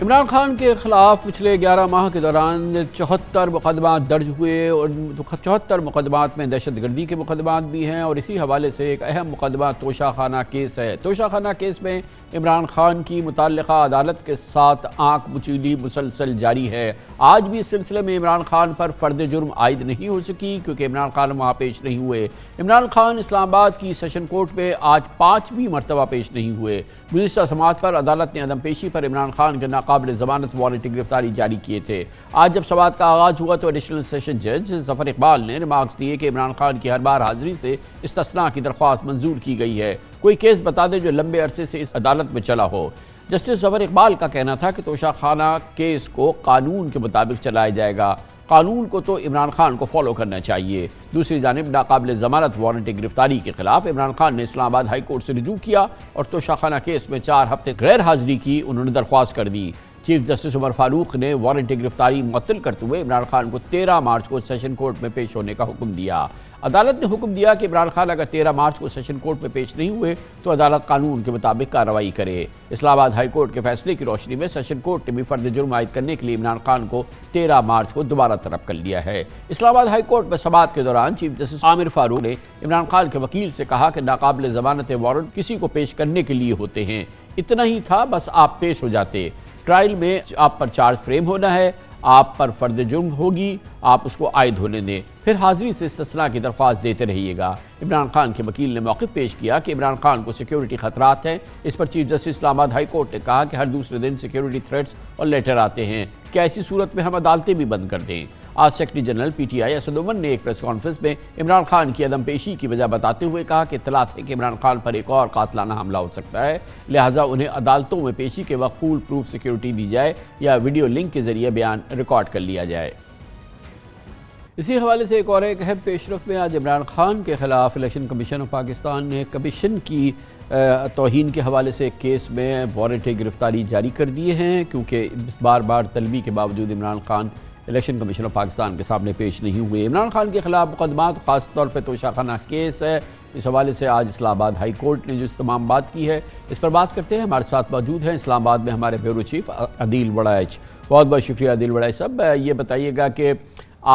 عمران خان کے خلاف پچھلے 11 ماہ کے دوران 74 مقدمات درج ہوئے اور 74 مقدمات میں دہشت گردی کے مقدمات بھی ہیں، اور اسی حوالے سے ایک اہم مقدمہ توشہ خانہ کیس ہے۔ توشہ خانہ کیس میں عمران خان کی متعلقہ عدالت کے ساتھ آنکھ مچیلی مسلسل جاری ہے۔ آج بھی اس سلسلے میں عمران خان پر فرد جرم عائد نہیں ہو سکی کیونکہ عمران خان وہاں پیش نہیں ہوئے۔ عمران خان اسلام آباد کی سیشن کورٹ میں آج 5ویں مرتبہ پیش نہیں ہوئے۔ گزشتہ سماعت پر عدالت نے عدم پیشی پر عمران خان کے ناقابل ضمانت وارنٹ گرفتاری جاری کیے تھے۔ آج جب سماعت کا آغاز ہوا تو ایڈیشنل سیشن جج ظفر اقبال نے ریمارکس دیے کہ عمران خان کی ہر بار حاضری سے استثناء کی درخواست منظور کی گئی ہے۔ کوئی کیس بتا دے جو لمبے عرصے سے اس عدالت میں چلا ہو۔ جسٹس ظفر اقبال کا کہنا تھا کہ توشہ خانہ کیس کو قانون کے مطابق چلایا جائے گا، قانون کو تو عمران خان کو فالو کرنا چاہیے۔ دوسری جانب ناقابل ضمانت وارنٹ گرفتاری کے خلاف عمران خان نے اسلام آباد ہائی کورٹ سے رجوع کیا اور توشہ خانہ کیس میں 4 ہفتے غیر حاضری کی انہوں نے درخواست کر دی۔ چیف جسٹس عمر فاروق نے وارنٹ گرفتاری معطل کرتے ہوئے عمران خان کو 13 مارچ کو سیشن کورٹ میں پیش ہونے کا حکم دیا۔ عدالت نے حکم دیا کہ عمران خان اگر 13 مارچ کو سیشن کورٹ میں پیش نہیں ہوئے تو عدالت قانون کے مطابق کارروائی کرے۔ اسلام آباد ہائی کورٹ کے فیصلے کی روشنی میں سیشن کورٹ نے بھی فرد جرم عائد کرنے کے لیے عمران خان کو 13 مارچ کو دوبارہ طلب کر لیا ہے۔ اسلام آباد ہائی کورٹ میں سماعت کے دوران چیف جسٹس عامر فاروق نے عمران خان کے وکیل سے کہا کہ ناقابل ضمانت وارنٹ کسی کو پیش کرنے کے لیے ہوتے ہیں، اتنا ہی تھا، بس آپ پیش ہو جاتے۔ ٹرائل میں آپ پر چارج فریم ہونا ہے، آپ پر فرد جرم ہوگی، آپ اس کو عائد ہونے دیں، پھر حاضری سے استثناء کی درخواست دیتے رہیے گا۔ عمران خان کے وکیل نے موقف پیش کیا کہ عمران خان کو سیکیورٹی خطرات ہیں۔ اس پر چیف جسٹس اسلام آباد ہائی کورٹ نے کہا کہ ہر دوسرے دن سیکیورٹی تھریٹس اور لیٹر آتے ہیں، کیا ایسی صورت میں ہم عدالتیں بھی بند کر دیں؟ آج secretary general P T I Asad Umar نے ایک پریس کانفرنس میں عمران خان کی عدم پیشی کی وجہ بتاتے ہوئے کہا کہ اطلاعات ہے کہ عمران خان پر ایک اور قاتلانہ حملہ ہو سکتا ہے، لہٰذا انہیں عدالتوں میں پیشی کے وقت فول پروف سیکیورٹی دی جائے یا ویڈیو لنک کے ذریعے بیان ریکارڈ کر لیا جائے۔ اسی حوالے سے ایک اہم پیش رفت میں آج عمران خان کے خلاف الیکشن کمیشن آف پاکستان نے کمیشن کی توہین کے حوالے سے ایک کیس میں وارنٹ گرفتاری جاری کر دیے ہیں، کیونکہ بار بار طلبی کے باوجود Imran Khan election commission of Pakistan کے سامنے پیش نہیں ہوئے۔ عمران خان کے خلاف مقدمات خاص طور پہ توشہ خانہ کیس ہے، اس حوالے سے آج اسلام آباد ہائی کورٹ نے جو تمام بات کی ہے اس پر بات کرتے ہیں۔ ہمارے ساتھ موجود ہیں اسلام آباد میں ہمارے بیورو چیف عدیل وڑائچ۔ بہت بہت شکریہ عدیل وڑائچ صاحب۔ یہ بتائیے گا کہ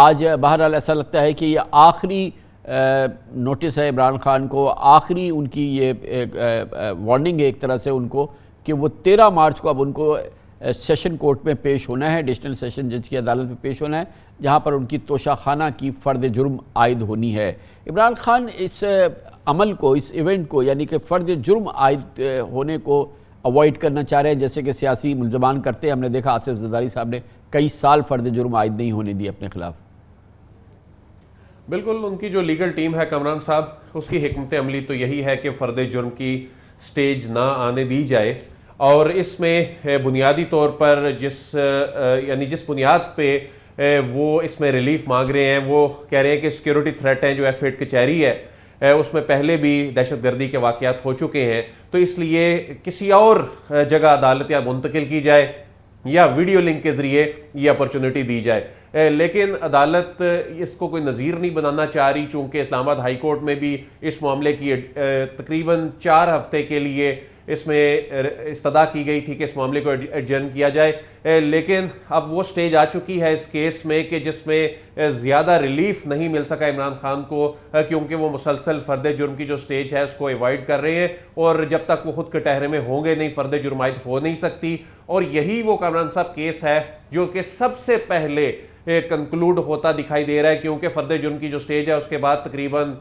آج بہرحال ایسا لگتا ہے کہ یہ آخری نوٹس ہے عمران خان کو، آخری ان کی یہ وارننگ ہے ایک طرح سے ان کو کہ وہ 13 مارچ کو اب ان کو سیشن کورٹ میں پیش ہونا ہے، ایڈیشنل سیشن جج کی عدالت میں پیش ہونا ہے، جہاں پر ان کی توشہ خانہ کی فرد جرم عائد ہونی ہے۔ عمران خان اس عمل کو، اس ایونٹ کو، یعنی کہ فرد جرم عائد ہونے کو اوائڈ کرنا چاہ رہے ہیں، جیسے کہ سیاسی ملزمان کرتے ہیں۔ ہم نے دیکھا آصف زرداری صاحب نے کئی سال فرد جرم عائد نہیں ہونے دی اپنے خلاف۔ بالکل، ان کی جو لیگل ٹیم ہے کامران صاحب، اس کی حکمت عملی تو یہی ہے کہ فرد جرم کی سٹیج نہ آنے دی جائے، اور اس میں بنیادی طور پر جس بنیاد پہ وہ اس میں ریلیف مانگ رہے ہیں، وہ کہہ رہے ہیں کہ سیکیورٹی تھریٹ ہیں جو F8 کچہری ہے، اس میں پہلے بھی دہشت گردی کے واقعات ہو چکے ہیں، تو اس لیے کسی اور جگہ عدالت یا منتقل کی جائے یا ویڈیو لنک کے ذریعے یہ اپرچونٹی دی جائے۔ لیکن عدالت اس کو کوئی نظیر نہیں بنانا چاہ رہی، چونکہ اسلام آباد ہائی کورٹ میں بھی اس معاملے کی تقریباً 4 ہفتے کے لیے اس میں استدعا کی گئی تھی کہ اس معاملے کو ایڈجرن کیا جائے، لیکن اب وہ سٹیج آ چکی ہے اس کیس میں کہ جس میں زیادہ ریلیف نہیں مل سکا عمران خان کو، کیونکہ وہ مسلسل فرد جرم کی جو سٹیج ہے اس کو ایوائڈ کر رہے ہیں، اور جب تک وہ خود کٹہرے میں ہوں گے نہیں فرد جرم عائد ہو نہیں سکتی۔ اور یہی وہ کامران صاحب کیس ہے جو کہ سب سے پہلے کنکلوڈ ہوتا دکھائی دے رہا ہے، کیونکہ فرد جرم کی جو سٹیج ہے اس کے بعد تقریباً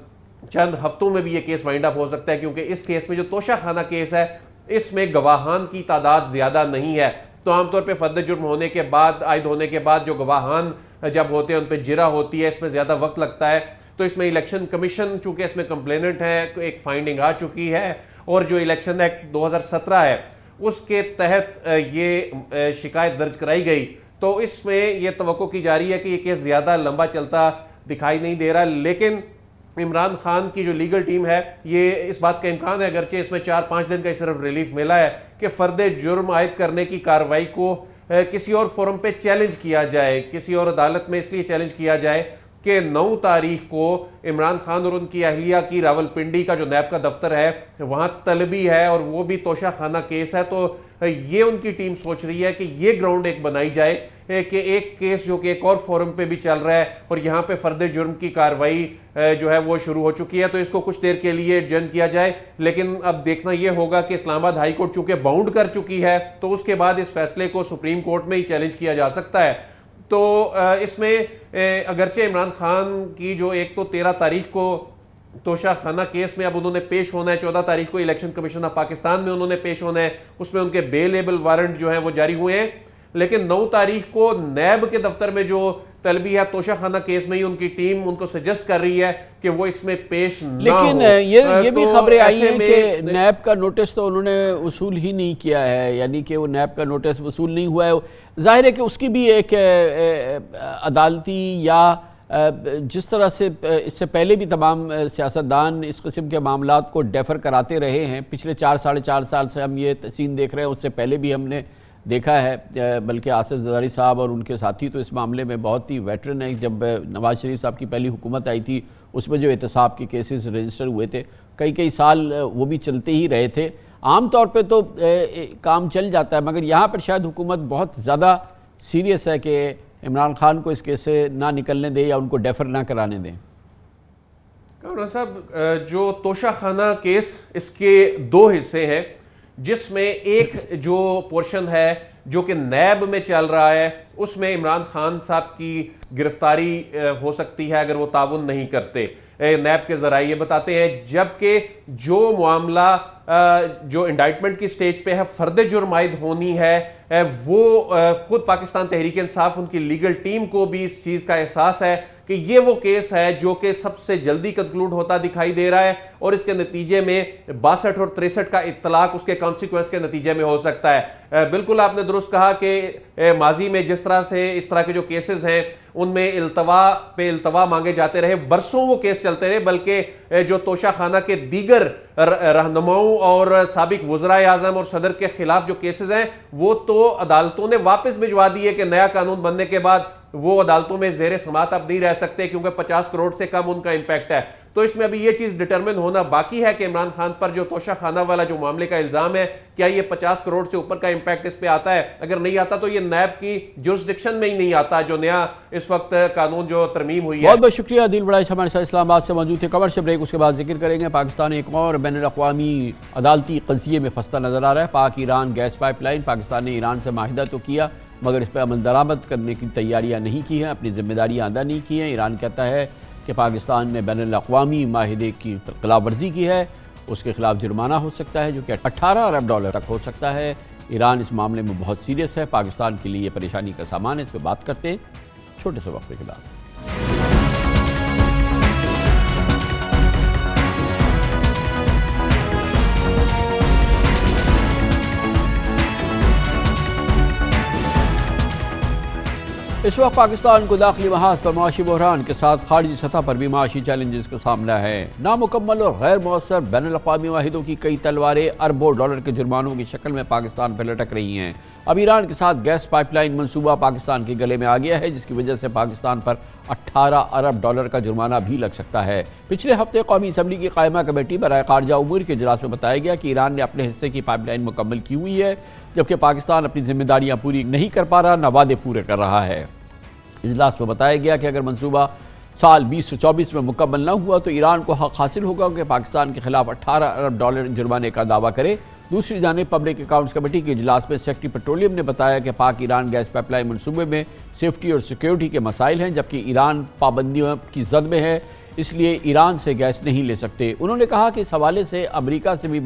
چند ہفتوں میں بھی یہ کیس وائنڈ اپ ہو سکتا ہے، کیونکہ اس کیس میں جو توشہ خانہ کیس ہے اس میں گواہان کی تعداد زیادہ نہیں ہے۔ تو عام طور پہ فرد جرم ہونے کے بعد، عائد ہونے کے بعد جو گواہان جب ہوتے ہیں ان پہ جرح ہوتی ہے، اس میں زیادہ وقت لگتا ہے۔ تو اس میں الیکشن کمیشن چونکہ اس میں کمپلیننٹ ہے، ایک فائنڈنگ آ چکی ہے، اور جو الیکشن ایکٹ 2017 ہے اس کے تحت یہ شکایت درج کرائی گئی، تو اس میں یہ توقع کی جا رہی ہے کہ یہ کیس زیادہ لمبا چلتا دکھائی نہیں دے رہا۔ لیکن عمران خان کی جو لیگل ٹیم ہے، یہ اس بات کا امکان ہے، اگرچہ اس میں 4-5 دن کا صرف ریلیف ملا ہے، کہ فرد جرم عائد کرنے کی کارروائی کو کسی اور فورم پہ چیلنج کیا جائے، کسی اور عدالت میں اس لیے چیلنج کیا جائے کہ 9 تاریخ کو عمران خان اور ان کی اہلیہ کی راولپنڈی کا جو نیب کا دفتر ہے وہاں طلبی ہے اور وہ بھی توشہ خانہ کیس ہے، تو یہ ان کی ٹیم سوچ رہی ہے کہ یہ گراؤنڈ ایک بنائی جائے کہ ایک کیس جو کہ ایک اور فورم پہ بھی چل رہا ہے اور یہاں پہ فرد جرم کی کارروائی جو ہے وہ شروع ہو چکی ہے، تو اس کو کچھ دیر کے لیے ایڈجرن کیا جائے۔ لیکن اب دیکھنا یہ ہوگا کہ اسلام آباد ہائی کورٹ چونکہ باؤنڈ کر چکی ہے تو اس کے بعد اس فیصلے کو سپریم کورٹ میں ہی چیلنج کیا جا سکتا ہے۔ تو اس میں اگرچہ عمران خان کی جو ایک تو 13 تاریخ کو توشہ خانہ کیس میں اب انہوں نے پیش ہونا ہے، 14 تاریخ کو الیکشن کمیشن آف پاکستان میں انہوں نے پیش ہونا ہے، اس میں ان کے بیلیبل وارنٹ جو ہیں وہ جاری ہوئے ہیں، لیکن 9 تاریخ کو نیب کے دفتر میں جو طلبی ہے توشہ خانہ کیس میں ہی ان کی ٹیم ان کو سجسٹ کر رہی ہے کہ وہ اس میں پیش نہ ہو۔ لیکن یہ بھی خبریں آئی ہیں کہ نیب کا نوٹس تو انہوں نے وصول ہی نہیں کیا ہے، یعنی کہ وہ نیب کا نوٹس وصول نہیں ہوا ہے۔ ظاہر ہے کہ اس کی بھی ایک عدالتی یا جس طرح سے اس سے پہلے بھی تمام سیاستدان اس قسم کے معاملات کو ڈیفر کراتے رہے ہیں، پچھلے 4 سال سے ہم یہ سین دیکھ رہے ہیں، اس سے پہلے بھی ہم نے دیکھا ہے، بلکہ آصف زرداری صاحب اور ان کے ساتھی تو اس معاملے میں بہت ہی ویٹرن ہیں۔ جب نواز شریف صاحب کی پہلی حکومت آئی تھی اس میں جو احتساب کے کیسز رجسٹر ہوئے تھے کئی سال وہ بھی چلتے ہی رہے تھے۔ عام طور پہ تو کام چل جاتا ہے، مگر یہاں پر شاید حکومت بہت زیادہ سیریس ہے کہ عمران خان کو اس کیس سے نہ نکلنے دے یا ان کو ڈیفر نہ کرانے دیں۔ کامران صاحب، جو توشہ خانہ کیس اس کے 2 حصے ہیں، جس میں ایک جو پورشن ہے جو کہ نیب میں چل رہا ہے اس میں عمران خان صاحب کی گرفتاری ہو سکتی ہے اگر وہ تعاون نہیں کرتے۔ نیب کے ذرائع یہ بتاتے ہیں، جبکہ جو معاملہ جو انڈائٹمنٹ کی سٹیج پہ ہے فرد جرم عائد ہونی ہے وہ خود پاکستان تحریک انصاف ان کی لیگل ٹیم کو بھی اس چیز کا احساس ہے کہ یہ وہ کیس ہے جو کہ سب سے جلدی کنکلوڈ ہوتا دکھائی دے رہا ہے اور اس کے نتیجے میں 62 اور 63 کا اطلاق اس کے کانسیکوینس کے نتیجے میں ہو سکتا ہے۔ بالکل آپ نے درست کہا کہ ماضی میں جس طرح سے اس طرح کے جو کیسز ہیں ان میں التوا پہ التوا مانگے جاتے رہے، برسوں وہ کیس چلتے رہے، بلکہ جو توشہ خانہ کے دیگر رہنماؤں اور سابق وزرائے اعظم اور صدر کے خلاف جو کیسز ہیں وہ تو عدالتوں نے واپس بھجوا دیے کہ نیا قانون بننے کے بعد وہ عدالتوں میں زیر سماعت اب نہیں رہ سکتے کیونکہ 50 کروڑ سے کم ان کا امپیکٹ ہے۔ تو اس میں ابھی یہ چیز ڈٹرمن ہونا باقی ہے کہ عمران خان پر جو توشہ خانہ والا جو معاملے کا الزام ہے کیا یہ 50 کروڑ سے اوپر کا امپیکٹ اس پہ آتا ہے، اگر نہیں آتا تو یہ نیب کی جورسڈکشن میں ہی نہیں آتا جو نیا اس وقت قانون جو ترمیم ہوئی ہے۔ بہت بہت شکریہ عدیل بڑائش ہمارے ساتھ اسلام آباد سے موجود تھے۔ کمرشل بریک، اس کے بعد ذکر کریں گے پاکستان ایک اور بین الاقوامی عدالتی قضیے میں پھنستا نظر آ رہا ہے۔ Pak Iran gas pipeline, Pakistan نے ایران سے معاہدہ تو کیا مگر اس پہ عمل درآمد کرنے کی تیاریاں نہیں کی ہیں، اپنی ذمہ داریاں ادا نہیں کی ہیں۔ ایران کہتا ہے کہ پاکستان نے بین الاقوامی معاہدے کی خلاف ورزی کی ہے، اس کے خلاف جرمانہ ہو سکتا ہے جو کہ 18 ارب ڈالر تک ہو سکتا ہے۔ ایران اس معاملے میں بہت سیریس ہے، پاکستان کے لیے یہ پریشانی کا سامان ہے۔ اس پہ بات کرتے ہیں چھوٹے سے وقفے کے بعد۔ اس وقت پاکستان کو داخلی محاذ پر معاشی بحران کے ساتھ خارجی سطح پر بھی معاشی چیلنجز کا سامنا ہے۔ نامکمل اور غیر مؤثر بین الاقوامی معاہدوں کی کئی تلواریں اربوں ڈالر کے جرمانوں کی شکل میں پاکستان پر لٹک رہی ہیں۔ اب ایران کے ساتھ گیس پائپ لائن منصوبہ پاکستان کے گلے میں آ گیا ہے، جس کی وجہ سے پاکستان پر 18 ارب ڈالر کا جرمانہ بھی لگ سکتا ہے۔ پچھلے ہفتے قومی اسمبلی کی قائمہ کمیٹی برائے خارجہ امور کے اجلاس میں بتایا گیا کہ ایران نے اپنے حصے کی پائپ لائن مکمل کی ہوئی ہے، جبکہ پاکستان اپنی ذمہ داریاں پوری نہیں کر پا رہا، نہ وعدے پورے کر رہا ہے۔ اجلاس میں بتایا گیا کہ اگر منصوبہ سال 2024 میں مکمل نہ ہوا تو ایران کو حق حاصل ہوگا کہ پاکستان کے خلاف 18 ارب ڈالر جرمانے کا دعویٰ کرے۔ دوسری جانب پبلک اکاؤنٹس کمیٹی کے اجلاس میں سیکٹری پیٹرولیم نے بتایا کہ پاک ایران گیس پائپ لائن منصوبے میں سیفٹی اور سیکیورٹی کے مسائل ہیں، جبکہ ایران پابندیوں کی زد میں ہے، اس لیے ایران سے گیس نہیں لے سکتے۔ انہوں نے کہا کہ اس حوالے سے امریکہ سے بھی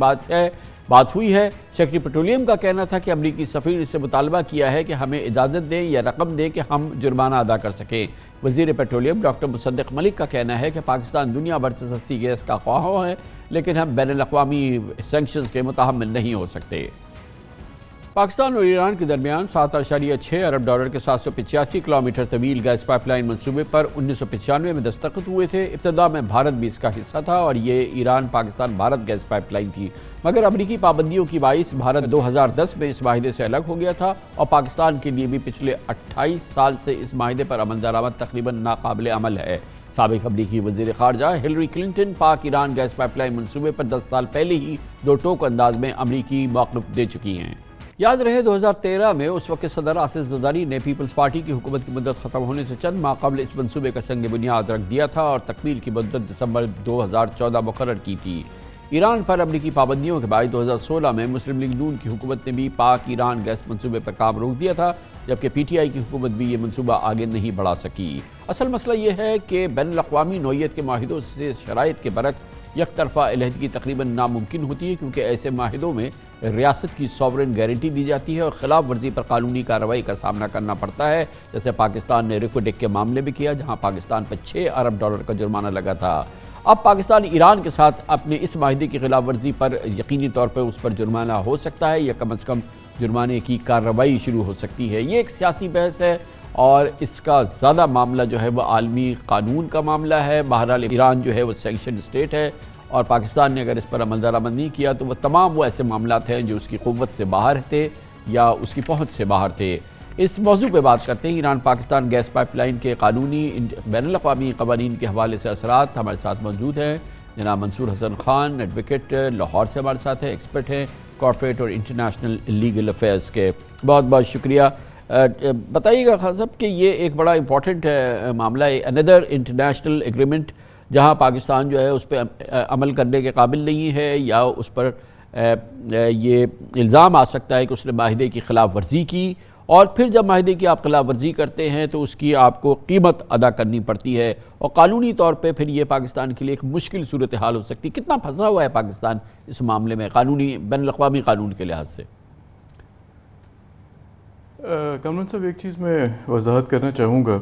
بات ہوئی ہے۔ سیکٹری پیٹرولیم کا کہنا تھا کہ امریکی سفیر اس سے مطالبہ کیا ہے کہ ہمیں اجازت دیں یا رقم دیں کہ ہم جرمانہ ادا کر سکیں۔ وزیر پیٹرولیم ڈاکٹر مصدق ملک کا کہنا ہے کہ پاکستان دنیا بھر سے سستی گیس کا خواہاں ہے، لیکن ہم بین الاقوامی سینکشنز کے متحمل نہیں ہو سکتے۔ پاکستان اور ایران کے درمیان 7.6 ارب ڈالر کے 785 کلومیٹر طویل گیس پائپ لائن منصوبے پر 1995 میں دستخط ہوئے تھے۔ ابتدا میں بھارت بھی اس کا حصہ تھا اور یہ Iran Pakistan Bharat gas pipeline تھی، مگر امریکی پابندیوں کی باعث بھارت 2010 میں اس معاہدے سے الگ ہو گیا تھا اور پاکستان کے لیے بھی پچھلے 28 سال سے اس معاہدے پر عمل درآمد تقریباً ناقابل عمل ہے۔ سابق امریکی وزیر خارجہ ہلری کلنٹن پاک ایران گیس پائپ لائن منصوبے پر 10 سال پہلے ہی دو ٹوک انداز میں امریکی موقف دے چکی ہیں۔ یاد رہے 2013 میں اس وقت صدر آصف زرداری نے پیپلز پارٹی کی حکومت کی مدت ختم ہونے سے چند ماہ قبل اس منصوبے کا سنگ بنیاد رکھ دیا تھا اور تکمیل کی مدت دسمبر 2014 مقرر کی تھی۔ ایران پر امریکی پابندیوں کے بعد 2016 میں مسلم لیگ نون کی حکومت نے بھی پاک ایران گیس منصوبے پر کام روک دیا تھا، جبکہ پی ٹی آئی کی حکومت بھی یہ منصوبہ آگے نہیں بڑھا سکی۔ اصل مسئلہ یہ ہے کہ بین الاقوامی نوعیت کے معاہدوں سے شرائط کے برعکس یک طرفہ علیحدگی تقریباً ناممکن ہوتی ہے، کیونکہ ایسے معاہدوں میں ریاست کی سوورن گارنٹی دی جاتی ہے اور خلاف ورزی پر قانونی کارروائی کا سامنا کرنا پڑتا ہے، جیسے پاکستان نے ریکوڈیک کے معاملے میں کیا، جہاں پاکستان پر 6 ارب ڈالر کا جرمانہ لگا تھا۔ اب پاکستان ایران کے ساتھ اپنے اس معاہدے کی خلاف ورزی پر یقینی طور پر اس پر جرمانہ ہو سکتا ہے یا کم از کم جرمانے کی کارروائی شروع ہو سکتی ہے۔ یہ ایک سیاسی بحث ہے اور اس کا زیادہ معاملہ جو ہے وہ عالمی قانون کا معاملہ ہے۔ بہرحال ایران جو ہے وہ سینکشن اسٹیٹ ہے اور پاکستان نے اگر اس پر عمل درآمد نہیں کیا تو وہ تمام وہ ایسے معاملات ہیں جو اس کی قوت سے باہر تھے یا اس کی پہنچ سے باہر تھے۔ اس موضوع پہ بات کرتے ہیں۔ Iran Pakistan gas pipeline کے قانونی بین الاقوامی قوانین کے حوالے سے اثرات، ہمارے ساتھ موجود ہیں جناب منصور حسن خان، ایڈوکیٹ، لاہور سے ہمارے ساتھ ہیں، ایکسپرٹ ہیں کارپوریٹ اور انٹرنیشنل لیگل افیئرز کے۔ بہت بہت شکریہ۔ بتائیے گا خان صاحب کہ یہ ایک بڑا امپورٹنٹ معاملہ ہے، اندر انٹرنیشنل ایگریمنٹ جہاں پاکستان جو ہے اس پہ عمل کرنے کے قابل نہیں ہے یا اس پر یہ الزام آ سکتا ہے کہ اس نے معاہدے کی خلاف ورزی کی، اور پھر جب معاہدے کی آپ خلاف ورزی کرتے ہیں تو اس کی آپ کو قیمت ادا کرنی پڑتی ہے اور قانونی طور پہ پھر یہ پاکستان کے لیے ایک مشکل صورتحال ہو سکتی ہے۔ کتنا پھنسا ہوا ہے پاکستان اس معاملے میں قانونی بین الاقوامی قانون کے لحاظ سے؟ کامران صاحب، ایک چیز میں وضاحت کرنا چاہوں گا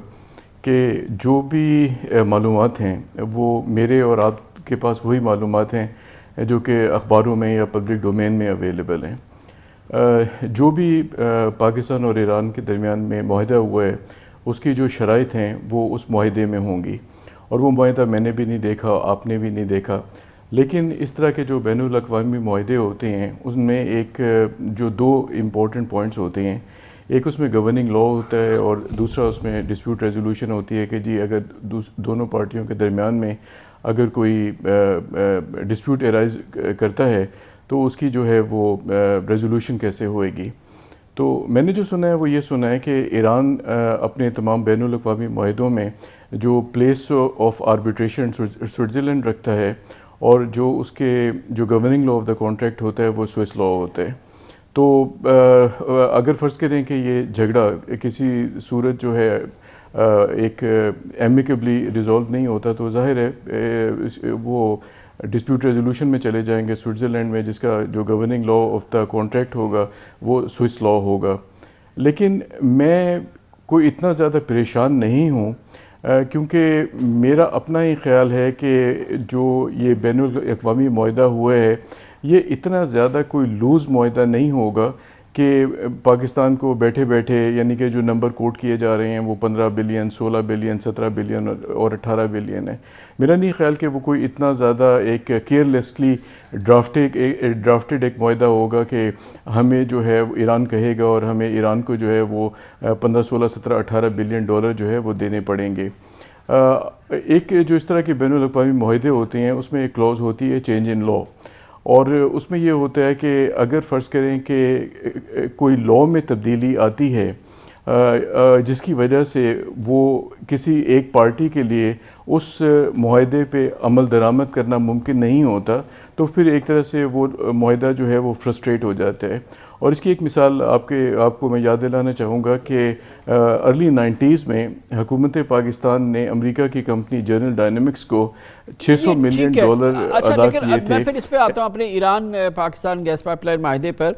کہ جو بھی معلومات ہیں وہ میرے اور آپ کے پاس وہی معلومات ہیں جو کہ اخباروں میں یا پبلک ڈومین میں اویلیبل ہیں۔ جو بھی پاکستان اور ایران کے درمیان میں معاہدہ ہوا ہے اس کی جو شرائط ہیں وہ اس معاہدے میں ہوں گی، اور وہ معاہدہ میں نے بھی نہیں دیکھا، آپ نے بھی نہیں دیکھا، لیکن اس طرح کے جو بین الاقوامی معاہدے ہوتے ہیں ان میں ایک جو 2 امپورٹنٹ پوائنٹس ہوتے ہیں، ایک اس میں گورننگ لا ہوتا ہے اور دوسرا اس میں ڈسپیوٹ ریزولوشن ہوتی ہے کہ جی اگر دونوں پارٹیوں کے درمیان میں اگر کوئی ڈسپیوٹ ارائز کرتا ہے تو اس کی جو ہے وہ ریزولوشن کیسے ہوئے گی۔ تو میں نے جو سنا ہے وہ یہ سنا ہے کہ ایران اپنے تمام بین الاقوامی معاہدوں میں جو پلیس آف آربیٹریشن سوئٹزرلینڈ رکھتا ہے اور جو اس کے جو governing law of the contract ہوتا ہے وہ سوئس لا ہوتا ہے۔ تو اگر فرض کریں کہ یہ جھگڑا کسی صورت جو ہے ایک ایمیکیبلی ریزولو نہیں ہوتا تو ظاہر ہے وہ ڈسپیوٹ ریزولوشن میں چلے جائیں گے سوئٹزرلینڈ میں، جس کا جو governing law of the contract ہوگا وہ سوئس لا ہوگا۔ لیکن میں کوئی اتنا زیادہ پریشان نہیں ہوں کیونکہ میرا اپنا ہی خیال ہے کہ جو یہ بین الاقوامی معاہدہ ہوا ہے یہ اتنا زیادہ کوئی لوز معاہدہ نہیں ہوگا کہ پاکستان کو بیٹھے بیٹھے، یعنی کہ جو نمبر کوٹ کیے جا رہے ہیں وہ 15 بلین، 16 بلین، 17 بلین اور 18 بلین ہے، میرا نہیں خیال کہ وہ کوئی اتنا زیادہ ایک کیئرلیسلی ڈرافٹڈ ایک معاہدہ ہوگا کہ ہمیں جو ہے ایران کہے گا اور ہمیں ایران کو جو ہے وہ 15، 16، 17، 18 بلین ڈالر جو ہے وہ دینے پڑیں گے۔ ایک جو اس طرح کے بین الاقوامی معاہدے ہوتے ہیں اس میں ایک کلوز ہوتی ہے چینج ان لا، اور اس میں یہ ہوتا ہے کہ اگر فرض کریں کہ کوئی لا میں تبدیلی آتی ہے جس کی وجہ سے وہ کسی ایک پارٹی کے لیے اس معاہدے پہ عمل درآمد کرنا ممکن نہیں ہوتا تو پھر ایک طرح سے وہ معاہدہ جو ہے وہ فرسٹریٹ ہو جاتا ہے۔ اور اس کی ایک مثال آپ کو میں یاد دلانا چاہوں گا کہ ارلی 90s میں حکومت پاکستان نے امریکہ کی کمپنی جنرل ڈائنامکس کو $600 ملین ادا کیے تھے۔ میں پھر اس پہ آتا ہوں اپنے Iran Pakistan gas pipeline معاہدے پر۔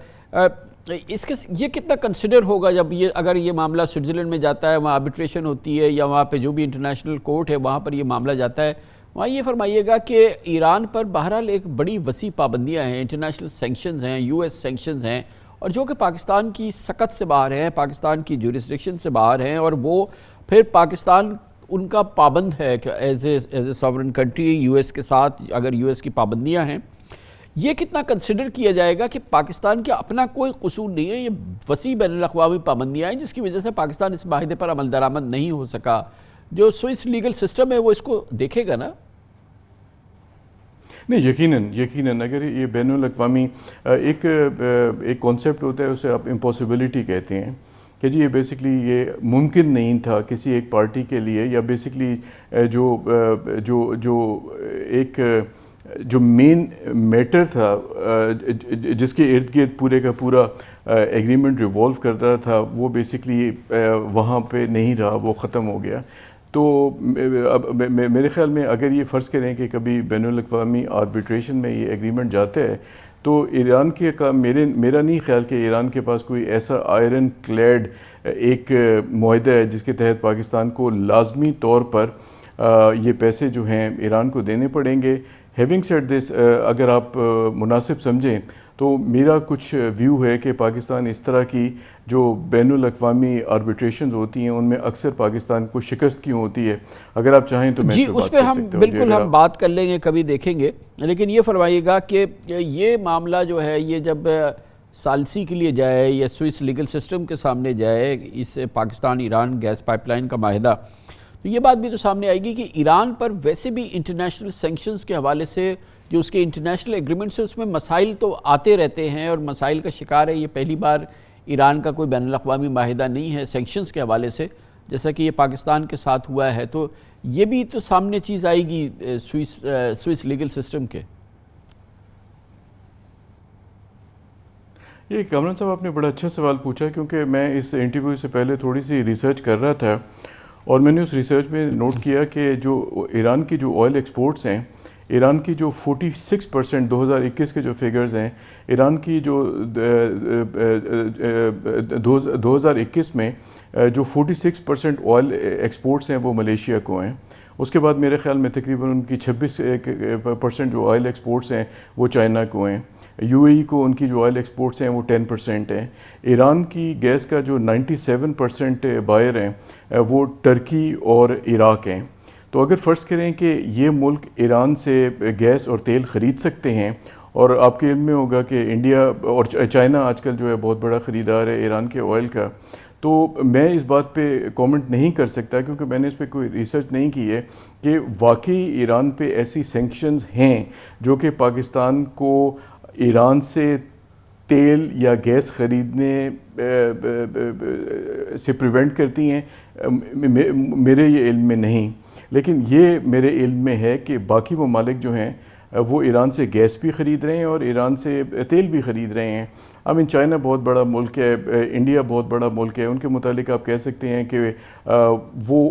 اس کے یہ کتنا کنسیڈر ہوگا جب اگر یہ معاملہ سوئٹزرلینڈ میں جاتا ہے، وہاں آربیٹریشن ہوتی ہے یا وہاں پہ جو بھی انٹرنیشنل کورٹ ہے وہاں پر یہ معاملہ جاتا ہے، وہاں یہ فرمائیے گا کہ ایران پر بہرحال ایک بڑی وسیع پابندیاں ہیں، انٹرنیشنل سینکشنز ہیں، US سینکشنز ہیں، اور جو کہ پاکستان کی سکت سے باہر ہیں، پاکستان کی جورسڈکشن سے باہر ہیں، اور وہ پھر پاکستان ان کا پابند ہے کہ as a sovereign country U S کے ساتھ اگر یو ایس کی پابندیاں ہیں، یہ کتنا کنسیڈر کیا جائے گا کہ پاکستان کا اپنا کوئی قصور نہیں ہے، یہ وسیع بین الاقوامی پابندیاں ہیں جس کی وجہ سے پاکستان اس معاہدے پر عمل درآمد نہیں ہو سکا. جو سوئس لیگل سسٹم ہے وہ اس کو دیکھے گا نا؟ نہیں، یقیناً اگر یہ بین الاقوامی ایک کانسیپٹ ہوتا ہے، اسے آپ امپاسبلٹی کہتے ہیں کہ جی یہ بیسکلی یہ ممکن نہیں تھا کسی ایک پارٹی کے لیے، یا بیسکلی جو مین میٹر تھا جس کے ارد گرد پورے کا پورا ایگریمنٹ ریوالو کرتا تھا، وہ بیسکلی وہاں پہ نہیں رہا، وہ ختم ہو گیا. تو میرے خیال میں اگر یہ فرض کریں کہ کبھی بین الاقوامی آربیٹریشن میں یہ ایگریمنٹ جاتا ہے تو ایران کے میرا نہیں خیال کہ ایران کے پاس کوئی ایسا آئرن کلیڈ ایک معاہدہ ہے جس کے تحت پاکستان کو لازمی طور پر یہ پیسے جو ہیں ایران کو دینے پڑیں گے. ہیونگ سیڈ دس، اگر آپ مناسب سمجھیں تو میرا کچھ ویو ہے کہ پاکستان اس طرح کی جو بین الاقوامی آربیٹریشنز ہوتی ہیں ان میں اکثر پاکستان کو شکست کیوں ہوتی ہے. اگر آپ چاہیں تو میں جی اس پہ ہم بالکل ہم بات کر لیں گے، کبھی دیکھیں گے. لیکن یہ فرمائیے گا کہ یہ معاملہ جو ہے یہ جب ثالثی کے لیے جائے یا سوئس لیگل سسٹم کے سامنے جائے، اس Pakistan Iran gas pipeline کا معاہدہ، تو یہ بات بھی تو سامنے آئے گی کہ ایران پر ویسے بھی انٹرنیشنل سینکشنز کے حوالے سے جو اس کے انٹرنیشنل ایگریمنٹس ہیں اس میں مسائل تو آتے رہتے ہیں اور مسائل کا شکار ہے. یہ پہلی بار ایران کا کوئی بین الاقوامی معاہدہ نہیں ہے سینکشنز کے حوالے سے، جیسا کہ یہ پاکستان کے ساتھ ہوا ہے. تو یہ بھی تو سامنے چیز آئے گی سوئس لیگل سسٹم کے. یہ کامران صاحب آپ نے بڑا اچھا سوال پوچھا، کیونکہ میں اس انٹرویو سے پہلے تھوڑی سی ریسرچ کر رہا تھا اور میں نے اس ریسرچ میں نوٹ کیا کہ جو ایران کی جو آئل ایکسپورٹس ہیں، ایران کی جو 46% 2021 کے جو فگرز ہیں، ایران کی جو 2021 میں جو 46% آئل ایکسپورٹس ہیں وہ ملیشیا کو ہیں. اس کے بعد میرے خیال میں تقریباً ان کی 26% جو آئل ایکسپورٹس ہیں وہ چائنا کو ہیں. یو اے ای کو ان کی جو آئل ایکسپورٹس ہیں وہ 10% ہیں. ایران کی گیس کا جو 97% بائر ہیں وہ ٹرکی اور عراق ہیں. تو اگر فرض کریں کہ یہ ملک ایران سے گیس اور تیل خرید سکتے ہیں، اور آپ کے علم میں ہوگا کہ انڈیا اور چائنا آج کل جو ہے بہت بڑا خریدار ہے ایران کے آئل کا، تو میں اس بات پہ کومنٹ نہیں کر سکتا کیونکہ میں نے اس پہ کوئی ریسرچ نہیں کی ہے کہ واقعی ایران پہ ایسی سینکشنز ہیں جو کہ پاکستان کو ایران سے تیل یا گیس خریدنے سے پریونٹ کرتی ہیں. میرے یہ علم میں نہیں، لیکن یہ میرے علم میں ہے کہ باقی ممالک جو ہیں وہ ایران سے گیس بھی خرید رہے ہیں اور ایران سے تیل بھی خرید رہے ہیں. چائنا بہت بڑا ملک ہے، انڈیا بہت بڑا ملک ہے، ان کے متعلق آپ کہہ سکتے ہیں کہ وہ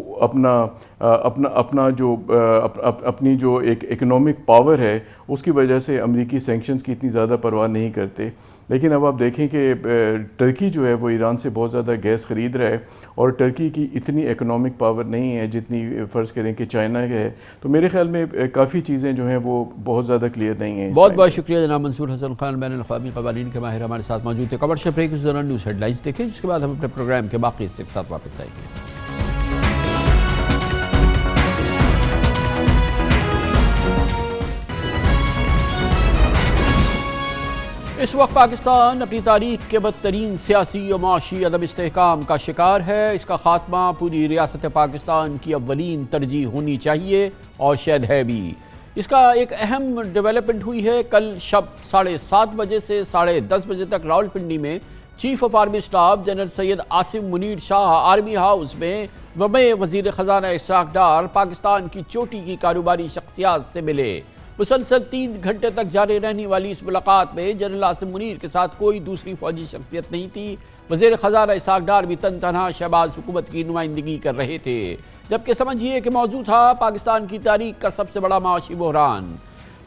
اپنی جو ایک اکنامک پاور ہے اس کی وجہ سے امریکی سینکشنز کی اتنی زیادہ پرواہ نہیں کرتے. لیکن اب آپ دیکھیں کہ ٹرکی جو ہے وہ ایران سے بہت زیادہ گیس خرید رہا ہے اور ٹرکی کی اتنی اکنامک پاور نہیں ہے جتنی فرض کریں کہ چائنا کے ہے. تو میرے خیال میں کافی چیزیں جو ہیں وہ بہت زیادہ کلیئر نہیں ہیں. بہت بہت شکریہ جناب منصور حسن خان، بین الاقوامی قوانین کے ماہر ہمارے ساتھ موجود تھے. کمرشل بریک کے دوران نیوز ہیڈ لائنز دیکھیں، جس کے بعد ہم اپنے پروگرام کے باقی حصے کے ساتھ واپس آئیں گے. اس وقت پاکستان اپنی تاریخ کے بدترین سیاسی و معاشی عدم استحکام کا شکار ہے. اس کا خاتمہ پوری ریاست پاکستان کی اولین ترجیح ہونی چاہیے اور شاید ہے بھی. اس کا ایک اہم ڈیولپمنٹ ہوئی ہے کل شب 7:30 بجے سے 10:30 بجے تک راولپنڈی میں chief of army staff general Syed Asim Munir Shah army house میں وزیر خزانہ اسحاق ڈار پاکستان کی چوٹی کی کاروباری شخصیات سے ملے. مسلسل 3 گھنٹے تک جاری رہنے والی اس ملاقات میں جنرل آصم منیر کے ساتھ کوئی دوسری فوجی شخصیت نہیں تھی. وزیر خزانہ اسحاق ڈار بھی تنہا شہباز حکومت کی نمائندگی کر رہے تھے، جبکہ سمجھیے کہ موضوع تھا پاکستان کی تاریخ کا سب سے بڑا معاشی بحران.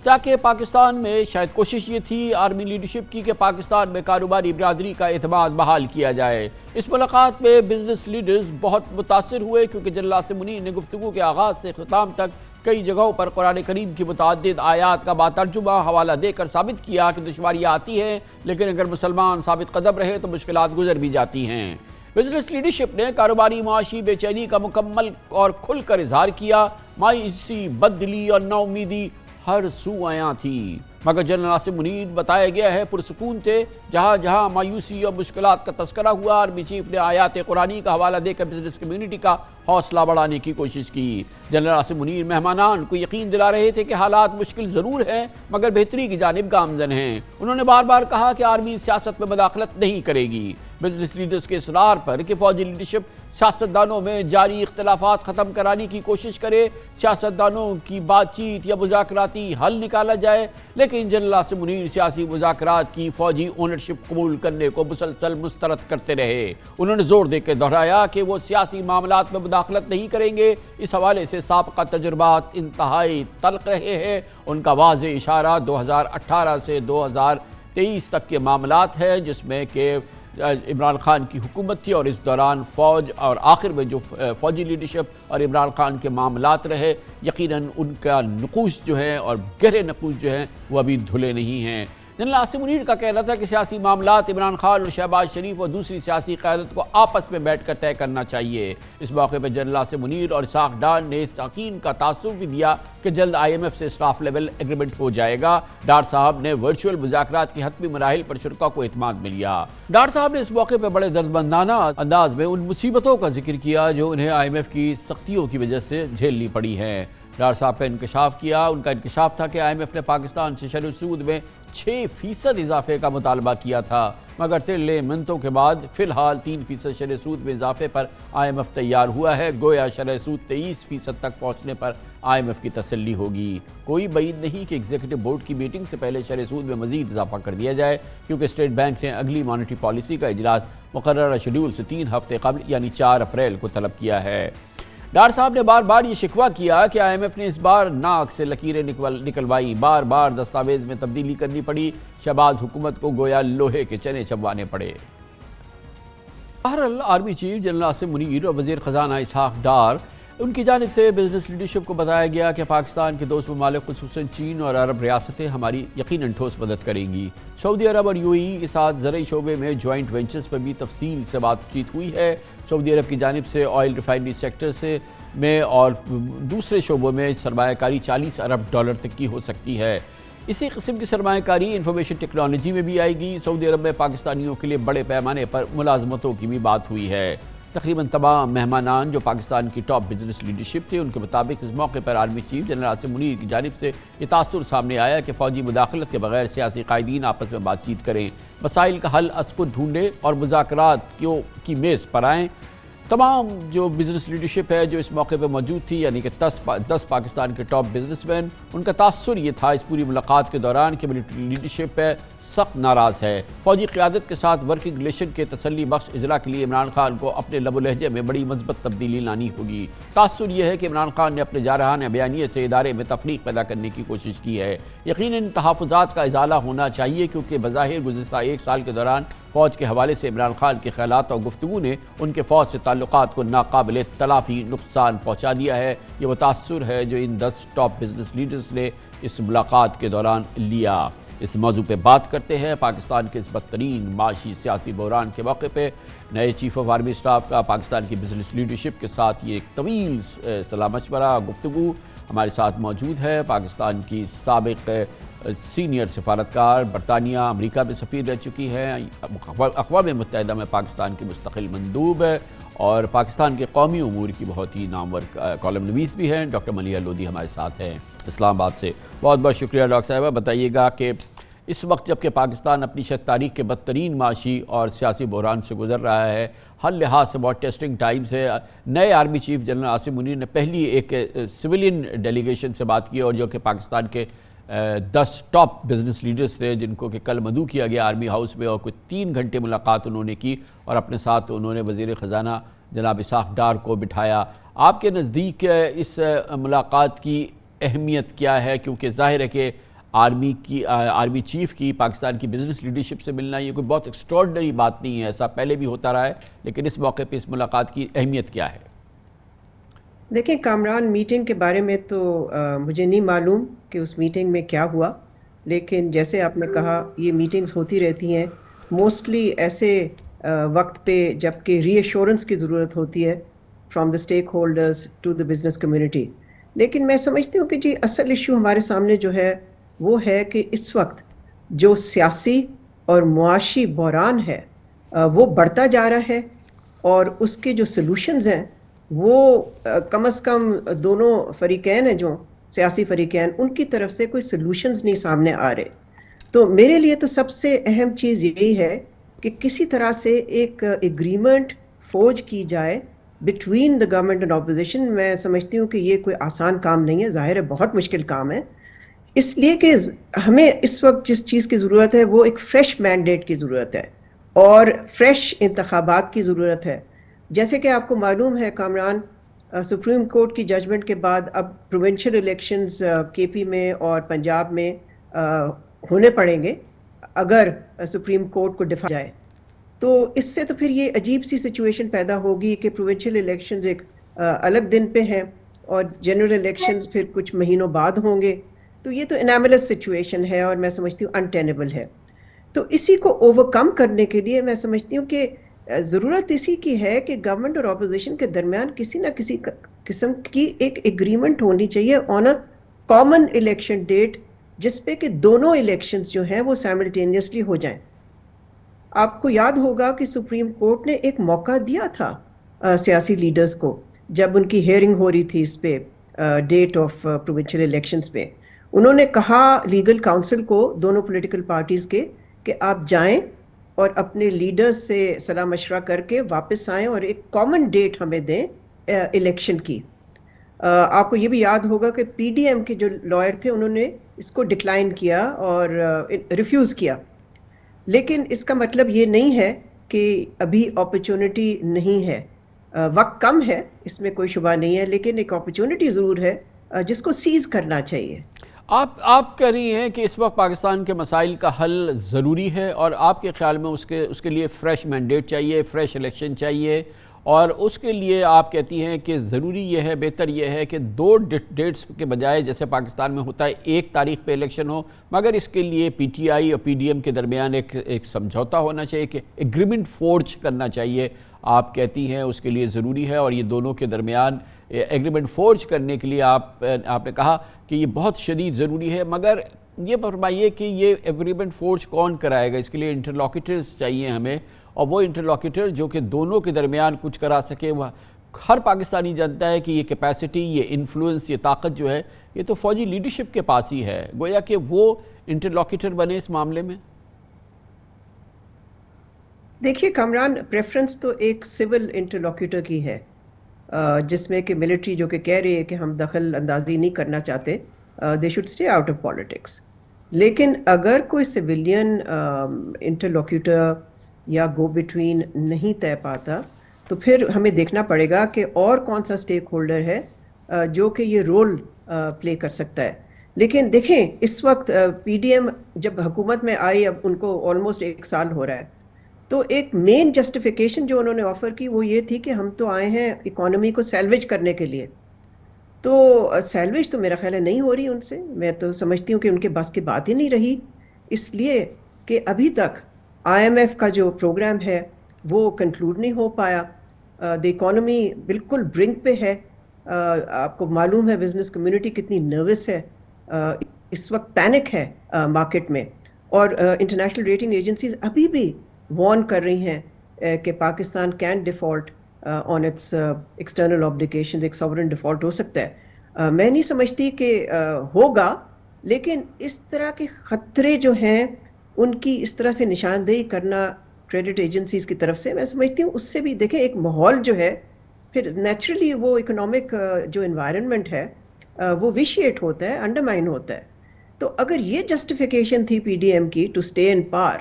تاکہ پاکستان میں شاید کوشش یہ تھی آرمی لیڈرشپ کی کہ پاکستان میں کاروباری برادری کا اعتماد بحال کیا جائے. اس ملاقات میں بزنس لیڈرز بہت متاثر ہوئے کیونکہ جنرل آصم منیر نے گفتگو کے آغاز سے ختام تک کئی جگہوں پر قرآن کریم کی متعدد آیات کا باترجمہ حوالہ دے کر ثابت کیا کہ دشواریاں آتی ہیں، لیکن اگر مسلمان ثابت قدم رہے تو مشکلات گزر بھی جاتی ہیں۔ بزنس لیڈرشپ نے کاروباری معاشی بے چینی کا مکمل اور کھل کر اظہار کیا۔ مایوسی، بددلی اور نا امیدی ہر سو آیاں تھی، مگر جنرل عاصم منیر بتایا گیا ہے پرسکون تھے۔ جہاں جہاں مایوسی اور مشکلات کا تذکرہ ہوا، آرمی چیف نے آیات قرآنی کا حوالہ دے کر بزنس کمیونٹی کا حوصلہ بڑھانے کی کوشش کی۔ جنرل عاصم منیر مہمانان کو یقین دلا رہے تھے کہ حالات مشکل ضرور ہیں مگر بہتری کی جانب گامزن ہیں۔ انہوں نے بار بار کہا کہ آرمی سیاست میں مداخلت نہیں کرے گی۔ بزنس لیڈرز کے اصرار پر کہ فوجی لیڈرشپ سیاستدانوں میں جاری اختلافات ختم کرانے کی کوشش کرے، سیاستدانوں کی بات چیت یا مذاکراتی حل نکالا جائے، لیکن جنرل عاصم منیر سیاسی مذاکرات کی فوجی اونرشپ قبول کرنے کو مسلسل مسترد کرتے رہے۔ انہوں نے زور دے کے دہرایا کہ وہ سیاسی معاملات میں مداخلت نہیں کریں گے۔ اس حوالے سے سابقہ تجربات انتہائی تلخ رہے ہیں۔ ان کا واضح اشارہ 2018 سے 2023 تک کے معاملات ہے، جس میں کہ عمران خان کی حکومت تھی اور اس دوران فوج اور آخر میں جو فوجی لیڈرشپ اور عمران خان کے معاملات رہے، یقیناً ان کا نقوش جو ہے اور گہرے نقوش جو ہیں وہ ابھی دھلے نہیں ہیں۔ جنرل عاصم منیر کا کہنا تھا کہ سیاسی معاملات عمران خان اور شہباز شریف اور دوسری سیاسی قیادت کو آپس میں بیٹھ کر طے کرنا چاہیے۔ اس موقع پر جنرل عاصم منیر اور اسحاق ڈار نے اس یقین کا تاثر بھی دیا کہ جلد IMF سے اسٹاف لیول ایگریمنٹ ہو جائے گا۔ ڈار صاحب نے ورچوئل مذاکرات کے حتمی مراحل پر شرکاء کو اعتماد میں لیا۔ ڈار صاحب نے اس موقع پر بڑے دردمندانہ انداز میں ان مصیبتوں کا ذکر کیا جو انہیں IMF کی سختیوں کی وجہ سے جھیلنی پڑی ہیں۔ ڈار صاحب کا انکشاف کیا۔ ان کا انکشاف تھا کہ IMF نے پاکستان سے شرح سود میں 6% اضافے کا مطالبہ کیا تھا، مگر تیرے منتوں کے بعد فی الحال 3% شرح سود میں اضافے پر IMF تیار ہوا ہے۔ گویا شرح سود 23% تک پہنچنے پر IMF کی تسلی ہوگی۔ کوئی بعید نہیں کہ ایگزیکٹو بورڈ کی میٹنگ سے پہلے شرح سود میں مزید اضافہ کر دیا جائے، کیونکہ اسٹیٹ بینک نے اگلی مانیٹری پالیسی کا اجلاس مقررہ شیڈول سے 3 ہفتے قبل یعنی 4 اپریل کو طلب کیا ہے۔ ڈار صاحب نے بار بار یہ شکوہ کیا کہ IMF نے اس بار ناک سے لکیریں نکلوائی، بار بار دستاویز میں تبدیلی کرنی پڑی، شہباز حکومت کو گویا لوہے کے چنے چبوانے پڑے۔ بہرحال army chief general Asim Munir اور وزیر خزانہ اسحاق ڈار ان کی جانب سے بزنس لیڈرشپ کو بتایا گیا کہ پاکستان کے دوست ممالک خصوصاً چین اور عرب ریاستیں ہماری یقیناً ٹھوس مدد کریں گی۔ سعودی عرب اور UAE کے ساتھ زرعی شعبے میں جوائنٹ وینچرز پر بھی تفصیل سے بات چیت ہوئی ہے۔ سعودی عرب کی جانب سے آئل ریفائنری سیکٹر میں اور دوسرے شعبوں میں سرمایہ کاری $40 ارب تک کی ہو سکتی ہے۔ اسی قسم کی سرمایہ کاری انفارمیشن ٹیکنالوجی میں بھی آئے گی۔ سعودی عرب میں پاکستانیوں کے لیے بڑے پیمانے پر ملازمتوں کی بھی بات ہوئی ہے۔ تقریباً تمام مہمانان جو پاکستان کی ٹاپ بزنس لیڈرشپ تھے، ان کے مطابق اس موقع پر army chief general Asim Munir کی جانب سے یہ تاثر سامنے آیا کہ فوجی مداخلت کے بغیر سیاسی قائدین آپس میں بات چیت کریں، مسائل کا حل از خود ڈھونڈیں اور مذاکرات کی میز پر آئیں۔ تمام جو بزنس لیڈرشپ ہے جو اس موقع پہ موجود تھی، یعنی کہ 10 پاکستان کے ٹاپ بزنس مین، ان کا تاثر یہ تھا اس پوری ملاقات کے دوران کہ ملٹری لیڈرشپ پہ سخت ناراض ہے۔ فوجی قیادت کے ساتھ ورکنگ ریلیشن کے تسلی بخش اجرا کے لیے عمران خان کو اپنے لب و لہجے میں بڑی مثبت تبدیلی لانی ہوگی۔ تاثر یہ ہے کہ عمران خان نے اپنے جارحانہ بیانیے سے ادارے میں تفریق پیدا کرنے کی کوشش کی ہے۔ یقیناً تحفظات کا ازالہ ہونا چاہیے، کیونکہ بظاہر گزشتہ 1 سال کے دوران فوج کے حوالے سے عمران خان کے خیالات اور گفتگو نے ان کے فوج سے تعلقات کو ناقابل تلافی نقصان پہنچا دیا ہے۔ یہ وہ تاثر ہے جو ان 10 ٹاپ بزنس لیڈرز نے اس ملاقات کے دوران لیا۔ اس موضوع پہ بات کرتے ہیں۔ پاکستان کے اس بدترین معاشی سیاسی بحران کے موقع پہ نئے چیف آف آرمی اسٹاف کا پاکستان کی بزنس لیڈرشپ کے ساتھ یہ ایک طویل صلاح مشورہ گفتگو ہمارے ساتھ موجود ہے۔ پاکستان کی سابق سینئر سفارتکار، برطانیہ امریکہ میں سفیر رہ چکی ہے، اقوام متحدہ میں پاکستان کی مستقل مندوب ہے اور پاکستان کے قومی امور کی بہت ہی نامور کالم نویس بھی ہیں، ڈاکٹر ملیحہ لودھی ہمارے ساتھ ہیں اسلام آباد سے۔ بہت بہت شکریہ ڈاکٹر صاحبہ۔ بتائیے گا کہ اس وقت جب کہ پاکستان اپنی تاریخ کے بدترین معاشی اور سیاسی بحران سے گزر رہا ہے، ہر لحاظ سے بہت ٹیسٹنگ ٹائم سے، نئے army chief general Asim Munir نے پہلی ایک سویلین ڈیلیگیشن سے بات کی اور جو کہ پاکستان کے 10 ٹاپ بزنس لیڈرز تھے، جن کو کہ کل مدعو کیا گیا آرمی ہاؤس میں اور کوئی 3 گھنٹے ملاقات انہوں نے کی اور اپنے ساتھ انہوں نے وزیر خزانہ جناب اسحاق ڈار کو بٹھایا۔ آپ کے نزدیک اس ملاقات کی اہمیت کیا ہے؟ کیونکہ ظاہر ہے کہ آرمی چیف کی پاکستان کی بزنس لیڈرشپ سے ملنا یہ کوئی بہت ایکسٹراڈنری بات نہیں ہے، ایسا پہلے بھی ہوتا رہا ہے، لیکن اس موقع پہ اس ملاقات کی اہمیت کیا ہے؟ دیکھیں کامران میٹنگ کے بارے میں تو مجھے نہیں معلوم کہ اس میٹنگ میں کیا ہوا، لیکن جیسے آپ نے کہا یہ میٹنگز ہوتی رہتی ہیں موسٹلی ایسے وقت پہ جب کہ ری ایشورنس کی ضرورت ہوتی ہے from the stakeholders to the business community. لیکن میں سمجھتی ہوں کہ جی اصل ایشو ہمارے سامنے جو ہے وہ ہے کہ اس وقت جو سیاسی اور معاشی بحران ہے وہ بڑھتا جا رہا ہے، اور اس کے جو سلوشنز ہیں وہ کم از کم دونوں فریقین ہیں جو سیاسی فریقین ان کی طرف سے کوئی سلوشنز نہیں سامنے آ رہے. تو میرے لیے تو سب سے اہم چیز یہی ہے کہ کسی طرح سے ایک ایگریمنٹ فوج کی جائے between the government and opposition. میں سمجھتی ہوں کہ یہ کوئی آسان کام نہیں ہے، ظاہر ہے بہت مشکل کام ہے، اس لیے کہ ہمیں اس وقت جس چیز کی ضرورت ہے وہ ایک فریش مینڈیٹ کی ضرورت ہے اور فریش انتخابات کی ضرورت ہے. جیسے کہ آپ کو معلوم ہے کامران، سپریم کورٹ کی ججمنٹ کے بعد اب پروونشل الیکشنز کے پی میں اور پنجاب میں ہونے پڑیں گے اگر سپریم کورٹ کو ڈیفا جائے. تو اس سے تو پھر یہ عجیب سی سچویشن پیدا ہوگی کہ پروونشل الیکشنز ایک الگ دن پہ ہیں اور جنرل الیکشنز پھر کچھ مہینوں بعد ہوں گے. تو یہ تو انیملس سچویشن ہے اور میں سمجھتی ہوں انٹینیبل ہے. تو اسی کو اوور کم کرنے کے لیے میں سمجھتی ہوں کہ ضرورت اسی کی ہے کہ گورنمنٹ اور اپوزیشن کے درمیان کسی نہ کسی قسم کی ایک ایگریمنٹ ہونی چاہیے آن اے کامن الیکشن ڈیٹ، جس پہ کہ دونوں الیکشنز جو ہیں وہ سائملٹینیسلی ہو جائیں. آپ کو یاد ہوگا کہ سپریم کورٹ نے ایک موقع دیا تھا سیاسی لیڈرز کو جب ان کی ہیئرنگ ہو رہی تھی اس پہ ڈیٹ آف پروونشل الیکشنز پہ. انہوں نے کہا لیگل کاؤنسل کو دونوں پولیٹیکل پارٹیز کے کہ آپ جائیں اور اپنے لیڈرز سے صلاح مشورہ کر کے واپس آئیں اور ایک کامن ڈیٹ ہمیں دیں الیکشن کی. آپ کو یہ بھی یاد ہوگا کہ پی ڈی ایم کے جو لائر تھے انہوں نے اس کو ڈکلائن کیا اور ریفیوز کیا. لیکن اس کا مطلب یہ نہیں ہے کہ ابھی اپرچونٹی نہیں ہے، وقت کم ہے اس میں کوئی شبہ نہیں ہے، لیکن ایک اپرچونٹی ضرور ہے جس کو سیز کرنا چاہیے. آپ کہہ رہی ہیں کہ اس وقت پاکستان کے مسائل کا حل ضروری ہے اور آپ کے خیال میں اس کے لیے فریش مینڈیٹ چاہیے، فریش الیکشن چاہیے، اور اس کے لیے آپ کہتی ہیں کہ ضروری یہ ہے، بہتر یہ ہے کہ 2 ڈیٹس کے بجائے جیسے پاکستان میں ہوتا ہے 1 تاریخ پہ الیکشن ہو، مگر اس کے لیے پی ٹی آئی اور پی ڈی ایم کے درمیان ایک سمجھوتا ہونا چاہیے، کہ ایگریمنٹ فورج کرنا چاہیے. آپ کہتی ہیں اس کے لیے ضروری ہے، اور یہ دونوں کے درمیان ایگریمنٹ فورج کرنے کے لیے آپ نے کہا کہ یہ بہت شدید ضروری ہے. مگر یہ فرمائیے کہ یہ ایگریمنٹ فورج کون کرائے گا؟ اس کے لیے انٹرلاکیٹرز چاہیے ہمیں، اور وہ انٹرلاکیٹر جو کہ دونوں کے درمیان کچھ کرا سکے. ہر پاکستانی جانتا ہے کہ یہ کیپیسٹی، یہ انفلوئنس، یہ طاقت جو ہے یہ تو فوجی لیڈرشپ کے پاس ہی ہے، گویا کہ وہ انٹرلاکیٹر بنے اس معاملے میں. دیکھیے کامران، پریفرنس تو ایک سول انٹرلاکیٹر کی ہے، جس میں کہ ملٹری جو کہ کہہ رہی ہے کہ ہم دخل اندازی نہیں کرنا چاہتے، they should stay out of politics. لیکن اگر کوئی سویلین انٹرلاکیٹر یا گو بٹوین نہیں طے پاتا تو پھر ہمیں دیکھنا پڑے گا کہ اور کون سا اسٹیک ہولڈر ہے جو کہ یہ رول پلے کر سکتا ہے. لیکن دیکھیں اس وقت پی ڈی ایم جب حکومت میں آئی، اب ان کو آلموسٹ 1 سال ہو رہا ہے، تو ایک مین جسٹیفیکیشن جو انہوں نے آفر کی وہ یہ تھی کہ ہم تو آئے ہیں اکانومی کو سیلویج کرنے کے لیے. تو سیلویج تو میرا خیال ہے نہیں ہو رہی ان سے، میں تو سمجھتی ہوں کہ ان کے بس کی بات ہی نہیں رہی، اس لیے کہ ابھی تک آئی ایم ایف کا جو پروگرام ہے وہ کنکلوڈ نہیں ہو پایا. دی اکانومی بالکل برنک پہ ہے. آپ کو معلوم ہے بزنس کمیونٹی کتنی نروس ہے، اس وقت پینک ہے مارکیٹ میں، اور انٹرنیشنل ریٹنگ ایجنسیز ابھی بھی وارن کر رہی ہیں کہ Pakistan can default on its external obligations, ایک ساورن ڈیفالٹ ہو سکتا ہے. میں نہیں سمجھتی کہ ہوگا، لیکن اس طرح کے خطرے جو ہیں ان کی اس طرح سے نشاندہی کرنا کریڈٹ ایجنسیز کی طرف سے، میں سمجھتی ہوں اس سے بھی دیکھیں ایک ماحول جو ہے پھر نیچرلی وہ اکنامک جو انوائرمنٹ ہے وہ ویشیٹ ہوتا ہے، انڈرمائن ہوتا ہے. تو اگر یہ جسٹیفیکیشن تھی پی ڈی ایم کی ٹو اسٹے ان پار،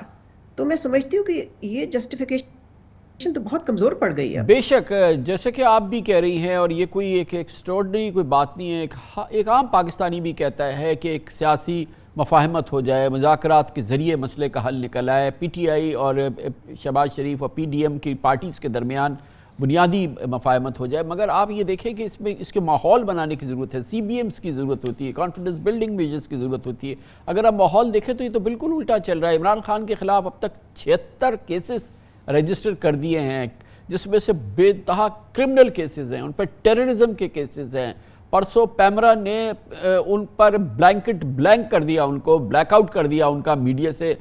تو میں سمجھتی ہوں کہ یہ جسٹیفیکیشن تو بہت کمزور پڑ گئی ہے. بے شک، جیسے کہ آپ بھی کہہ رہی ہیں، اور یہ کوئی ایک ایکسٹراڈنری کوئی بات نہیں ہے، ایک عام پاکستانی بھی کہتا ہے کہ ایک سیاسی مفاہمت ہو جائے، مذاکرات کے ذریعے مسئلے کا حل نکل آئے، پی ٹی آئی اور شہباز شریف اور پی ڈی ایم کی پارٹیز کے درمیان بنیادی مفاہمت ہو جائے. مگر آپ یہ دیکھیں کہ اس میں اس کے ماحول بنانے کی ضرورت ہے, سی بی ایمز کی ضرورت ہوتی ہے, کانفیڈنس بلڈنگ میجرز کی ضرورت ہوتی ہے. اگر آپ ماحول دیکھیں تو یہ تو بالکل الٹا چل رہا ہے. عمران خان کے خلاف اب تک 76 کیسز رجسٹر کر دیے ہیں, جس میں سے بے انتہا کرمنل کیسز ہیں, ان پر ٹیررزم کے کیسز ہیں. پرسوں پیمرا نے ان پر بلینک کر دیا, ان کو بلیک آؤٹ کر دیا ان کا میڈیا سے.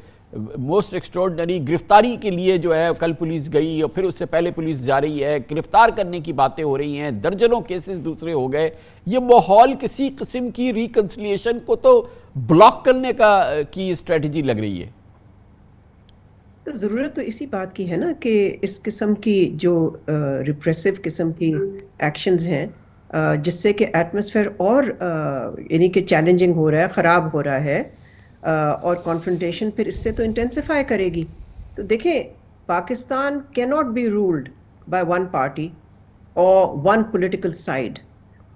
موسٹ ایکسٹراڈنری گرفتاری کے لیے جو ہے کل پولیس گئی, اور پھر اس سے پہلے پولیس جا رہی ہے, گرفتار کرنے کی باتیں ہو رہی ہیں, درجنوں کیسز دوسرے ہو گئے. یہ ماحول کسی قسم کی ریکنسلیشن کو تو بلاک کرنے کی اسٹریٹجی لگ رہی ہے. تو ضرورت تو اسی بات کی ہے نا کہ اس قسم کی جو ریپریسو قسم کی ایکشنز ہیں, جس سے کہ ایٹماسفیئر اور یعنی کہ چیلنجنگ ہو رہا ہے, خراب ہو رہا ہے, اور کانفرنٹیشن پھر اس سے تو انٹینسیفائی کرے گی. تو دیکھیں, پاکستان کی not be ruled by one party or one political side.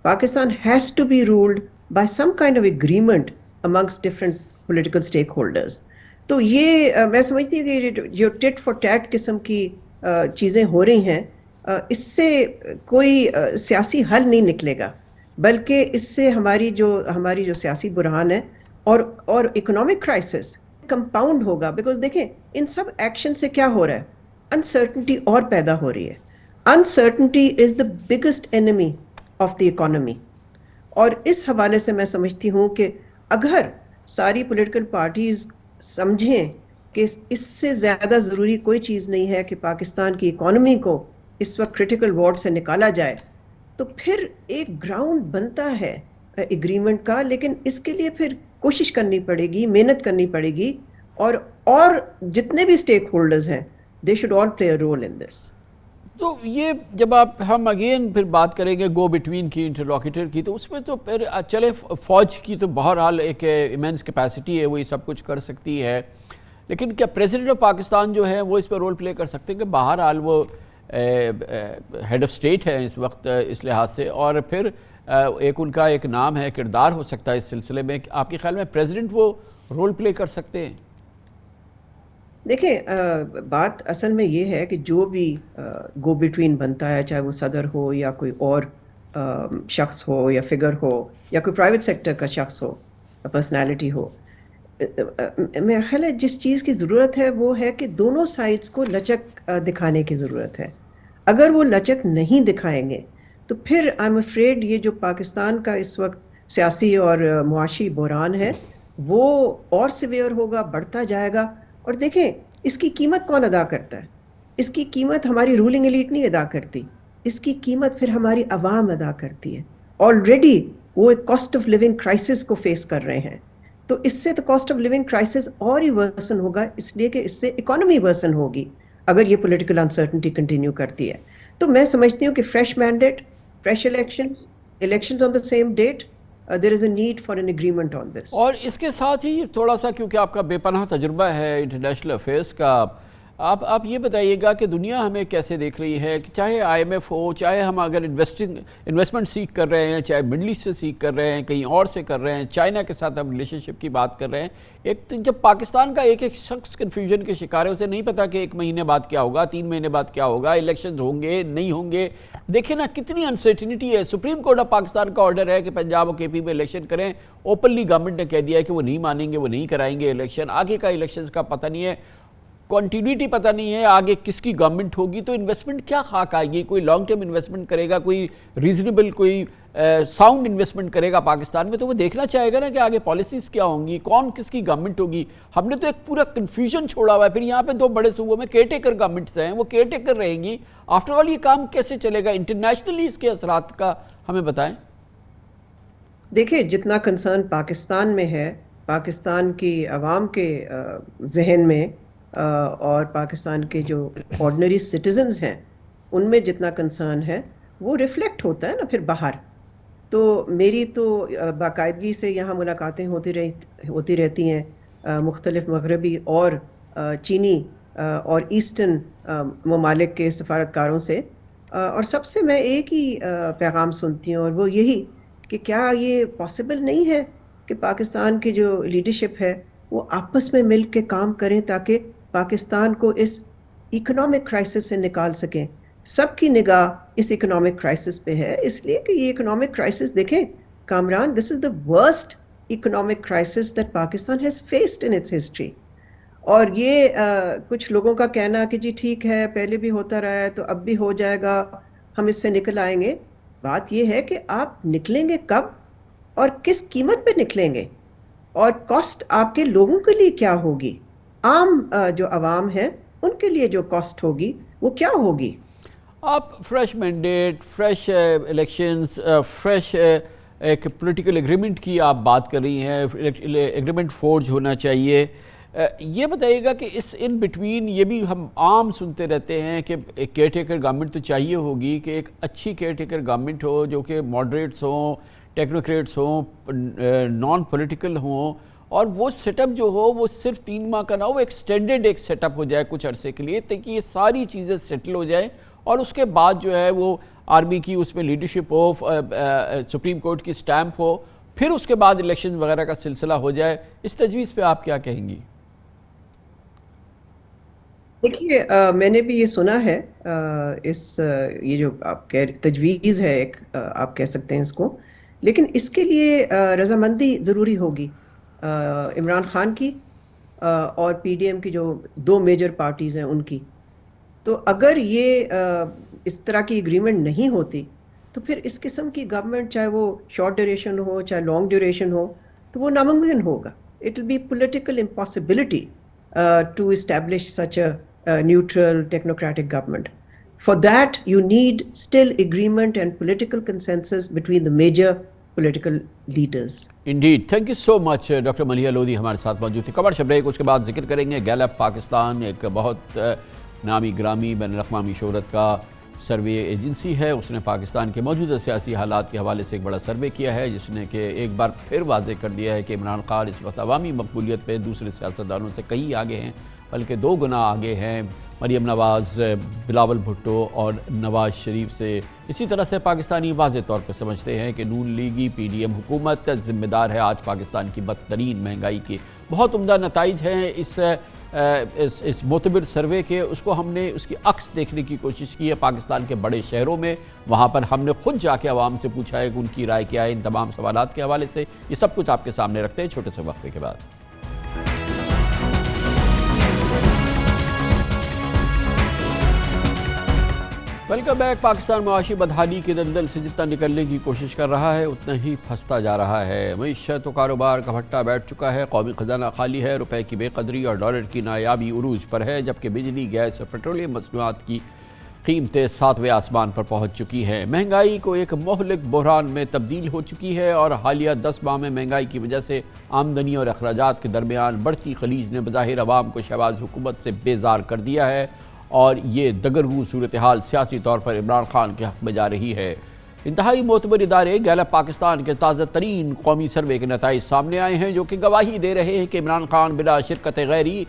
Pakistan has to be ruled by some kind of agreement amongst different political stakeholders. تو یہ میں سمجھتی ہوں کہ جو ٹٹ فار ٹیٹ قسم کی چیزیں ہو رہی ہیں, اس سے کوئی سیاسی حل نہیں نکلے گا, بلکہ اس سے ہماری جو سیاسی بحران ہے اور اکنامک کرائسس کمپاؤنڈ ہوگا. بیکاز دیکھیں ان سب ایکشن سے کیا ہو رہا ہے, انسرٹنٹی اور پیدا ہو رہی ہے. Uncertainty is the biggest enemy of the economy. اور اس حوالے سے میں سمجھتی ہوں کہ اگر ساری پولیٹیکل پارٹیز سمجھیں کہ اس سے زیادہ ضروری کوئی چیز نہیں ہے کہ پاکستان کی اکانومی کو اس وقت کرٹیکل وارڈ سے نکالا جائے, تو پھر ایک گراؤنڈ بنتا ہے ایگریمنٹ کا. لیکن اس کے لیے پھر کوشش کرنی پڑے گی, محنت کرنی پڑے گی, اور جتنے بھی اسٹیک ہولڈرز ہیں they should all play a role in دس. تو یہ جب ہم اگین پھر بات کریں گے گو بٹوین کی, انٹرلوکیٹر کی, تو اس میں تو پھر چلے فوج کی تو بہرحال ایک ایمنس کیپیسٹی ہے, وہ یہ سب کچھ کر سکتی ہے. لیکن کیا پریزیڈنٹ آف پاکستان جو ہے وہ اس پہ رول پلے کر سکتے ہیں, کہ بہرحال وہ ہیڈ آف اسٹیٹ ہے اس وقت اس لحاظ سے, اور پھر ایک ان کا ایک نام ہے, کردار ہو سکتا ہے اس سلسلے میں. آپ کے خیال میں پریزیڈنٹ وہ رول پلے کر سکتے ہیں؟ دیکھیں, بات اصل میں یہ ہے کہ جو بھی گو بٹوین بنتا ہے, چاہے وہ صدر ہو یا کوئی اور شخص ہو یا فگر ہو یا کوئی پرائیویٹ سیکٹر کا شخص ہو, پرسنالٹی ہو, میرا خیال ہے جس چیز کی ضرورت ہے وہ ہے کہ دونوں سائڈز کو لچک دکھانے کی ضرورت ہے. اگر وہ لچک نہیں دکھائیں گے تو پھر آئی ایم افریڈ یہ جو پاکستان کا اس وقت سیاسی اور معاشی بحران ہے وہ اور سیویئر ہوگا, بڑھتا جائے گا. اور دیکھیں اس کی قیمت کون ادا کرتا ہے؟ اس کی قیمت ہماری رولنگ ایلیٹ نہیں ادا کرتی, اس کی قیمت پھر ہماری عوام ادا کرتی ہے. آلریڈی وہ ایک کاسٹ آف لیونگ کرائسس کو فیس کر رہے ہیں, تو اس سے تو کاسٹ آف لیونگ کرائسس اور ہی ورسن ہوگا, اس لیے کہ اس سے اکانومی ورسن ہوگی اگر یہ پولیٹیکل انسرٹنٹی کنٹینیو کرتی ہے. تو میں سمجھتی ہوں کہ fresh mandate, fresh elections on the same date, there is a need for an agreement on this. اور اس کے ساتھ ہی تھوڑا سا, کیونکہ آپ کا بے پناہ تجربہ ہے انٹرنیشنل افیئرس کا, آپ یہ بتائیے گا کہ دنیا ہمیں کیسے دیکھ رہی ہے, کہ چاہے آئی ایم ایف ہو, چاہے ہم اگر انویسٹمنٹ سیکھ کر رہے ہیں, چاہے مڈل ایسٹ سے سیکھ کر رہے ہیں, کہیں اور سے کر رہے ہیں, چائنا کے ساتھ ہم ریلیشن شپ کی بات کر رہے ہیں. ایک جب پاکستان کا ایک شخص کنفیوژن کے شکار ہے, اسے نہیں پتا کہ 1 مہینے بعد کیا ہوگا, 3 مہینے بعد کیا ہوگا, الیکشن ہوں گے نہیں ہوں گے. دیکھیں نا کتنی انسرٹنٹی ہے. سپریم کورٹ آف پاکستان کا آرڈر ہے کہ پنجاب اور کے پی میں الیکشن کریں, اوپنلی گورنمنٹ نے کہہ دیا ہے کہ وہ نہیں مانیں گے, وہ نہیں کرائیں گے الیکشن. آگے کا الیکشنز کا پتہ نہیں ہے, کنٹینیوٹی پتہ نہیں ہے, آگے کس کی گورنمنٹ ہوگی. تو انویسٹمنٹ کیا خاک آئے گی؟ کوئی لانگ ٹرم انویسٹمنٹ کرے گا, کوئی ریزنیبل, کوئی ساؤنڈ انویسٹمنٹ کرے گا پاکستان میں, تو وہ دیکھنا چاہے گا نا کہ آگے پالیسیز کیا ہوں گی, کون کس کی گورنمنٹ ہوگی. ہم نے تو ایک پورا کنفیوژن چھوڑا ہوا ہے. پھر یہاں پہ 2 بڑے صوبوں میں کیئر ٹیکر گورنمنٹس ہیں, وہ کیئر ٹیکر رہیں گی. آفٹر آل یہ کام کیسے چلے گا؟ انٹرنیشنلی اس کے اثرات کا ہمیں بتائیں. دیکھیں جتنا کنسرن پاکستان میں ہے, پاکستان کی عوام کے ذہن میں, اور پاکستان کے جو آرڈنری سٹیزنز ہیں ان میں جتنا کنسرن ہے وہ ریفلیکٹ ہوتا ہے نا پھر باہر. تو میری تو باقاعدگی سے یہاں ملاقاتیں ہوتی رہتی ہیں مختلف مغربی اور چینی اور ایسٹرن ممالک کے سفارتکاروں سے, اور سب سے میں ایک ہی پیغام سنتی ہوں, اور وہ یہی کہ کیا یہ پاسبل نہیں ہے کہ پاکستان کی جو لیڈرشپ ہے وہ آپس میں مل کے کام کریں تاکہ پاکستان کو اس اکنامک کرائسس سے نکال سکیں. سب کی نگاہ اس اکنامک کرائسس پہ ہے، اس لیے کہ یہ اکنامک کرائسس دیکھیں Kamran, this is the worst economic crisis that Pakistan has faced in its history. اور یہ کچھ لوگوں کا کہنا کہ جی ٹھیک ہے پہلے بھی ہوتا رہا ہے تو اب بھی ہو جائے گا، ہم اس سے نکل آئیں گے. بات یہ ہے کہ آپ نکلیں گے کب اور کس قیمت پہ نکلیں گے، اور کاسٹ آپ کے لوگوں کے لیے کیا ہوگی، عام جو عوام ہیں ان کے لیے جو کاسٹ ہوگی وہ کیا ہوگی. آپ fresh mandate, fresh elections, fresh ایک پولیٹیکل ایگریمنٹ کی آپ بات کر رہی ہیں، ایگریمنٹ فورج ہونا چاہیے. یہ بتائیے گا کہ اس ان بٹوین یہ بھی ہم عام سنتے رہتے ہیں کہ ایک کیئر ٹیکر گورنمنٹ تو چاہیے ہوگی، کہ ایک اچھی کیئر ٹیکر گورنمنٹ ہو جو کہ ماڈریٹس ہوں، ٹیکنوکریٹس ہوں، نان پولیٹیکل ہوں، اور وہ سیٹ اپ جو ہو وہ صرف 3 ماہ کا نہ ہو، وہ ایکسٹینڈڈ ایک سیٹ اپ ہو جائے کچھ عرصے کے لیے، تاکہ یہ ساری چیزیں سیٹل ہو جائیں، اور اس کے بعد جو ہے وہ آرمی کی اس میں لیڈرشپ ہو، سپریم کورٹ کی سٹیمپ ہو، پھر اس کے بعد الیکشن وغیرہ کا سلسلہ ہو جائے. اس تجویز پہ آپ کیا کہیں گی؟ دیکھیے میں نے بھی یہ سنا ہے، یہ جو آپ تجویز ہے ایک آپ کہہ سکتے ہیں اس کو، لیکن اس کے لیے رضامندی ضروری ہوگی عمران خان کی اور پی ڈی ایم کی، جو 2 میجر پارٹیز ہیں ان کی. تو اگر یہ اس طرح کی اگریمنٹ نہیں ہوتی تو پھر اس قسم کی گورنمنٹ، چاہے وہ شارٹ ڈیوریشن ہو چاہے لانگ ڈیوریشن ہو، تو وہ ناممکن ہوگا. It will be political impossibility to establish such a neutral technocratic government. For that you need still agreement and political consensus between the major political leaders. Indeed. Thank you so much. Doctor Maleeha Lodhi ہمارے ساتھ موجود تھی. Commercial break, اس کے بعد ذکر کریں گے Gallup Pakistan, ایک بہت نامی گرامی بین الاقوامی شہرت کا سروے ایجنسی ہے. اس نے پاکستان کے موجودہ سیاسی حالات کے حوالے سے ایک بڑا سروے کیا ہے، جس نے کہ ایک بار پھر واضح کر دیا ہے کہ عمران خان اس وقت عوامی مقبولیت پہ دوسرے سیاستدانوں سے کہیں آگے ہیں، بلکہ 2 گنا آگے ہیں مریم نواز، بلاول بھٹو اور نواز شریف سے. اسی طرح سے پاکستانی واضح طور پر سمجھتے ہیں کہ نون لیگی پی ڈی ایم حکومت ذمہ دار ہے آج پاکستان کی بدترین مہنگائی کے. بہت عمدہ نتائج ہیں اس معتبر سروے کے. اس کو ہم نے اس کی عکس دیکھنے کی کوشش کی ہے پاکستان کے بڑے شہروں میں. وہاں پر ہم نے خود جا کے عوام سے پوچھا ہے کہ ان کی رائے کیا ہے ان تمام سوالات کے حوالے سے. یہ سب کچھ آپ کے سامنے رکھتے ہیں چھوٹے سے وقفے کے بعد. Welcome back. پاکستان معاشی بدحالی کے دلدل سے جتنا نکلنے کی کوشش کر رہا ہے اتنا ہی پھنستا جا رہا ہے. معیشت و کاروبار کا بھٹا بیٹھ چکا ہے، قومی خزانہ خالی ہے، روپے کی بے قدری اور ڈالر کی نایابی عروج پر ہے، جبکہ بجلی، گیس اور پیٹرولیم مصنوعات کی قیمتیں 7ویں آسمان پر پہنچ چکی ہیں. مہنگائی کو ایک مہلک بحران میں تبدیل ہو چکی ہے، اور حالیہ 10 ماہ میں مہنگائی کی وجہ سے آمدنی اور اخراجات کے درمیان بڑھتی خلیج نے بظاہر عوام کو شہباز حکومت سے بیزار کر دیا ہے، اور یہ دگرگوں صورتحال سیاسی طور پر عمران خان کے حق میں جا رہی ہے. انتہائی معتبر ادارے گیلپ پاکستان کے تازہ ترین قومی سروے کے نتائج سامنے آئے ہیں، جو کہ گواہی دے رہے ہیں کہ عمران خان بلا شرکت غیری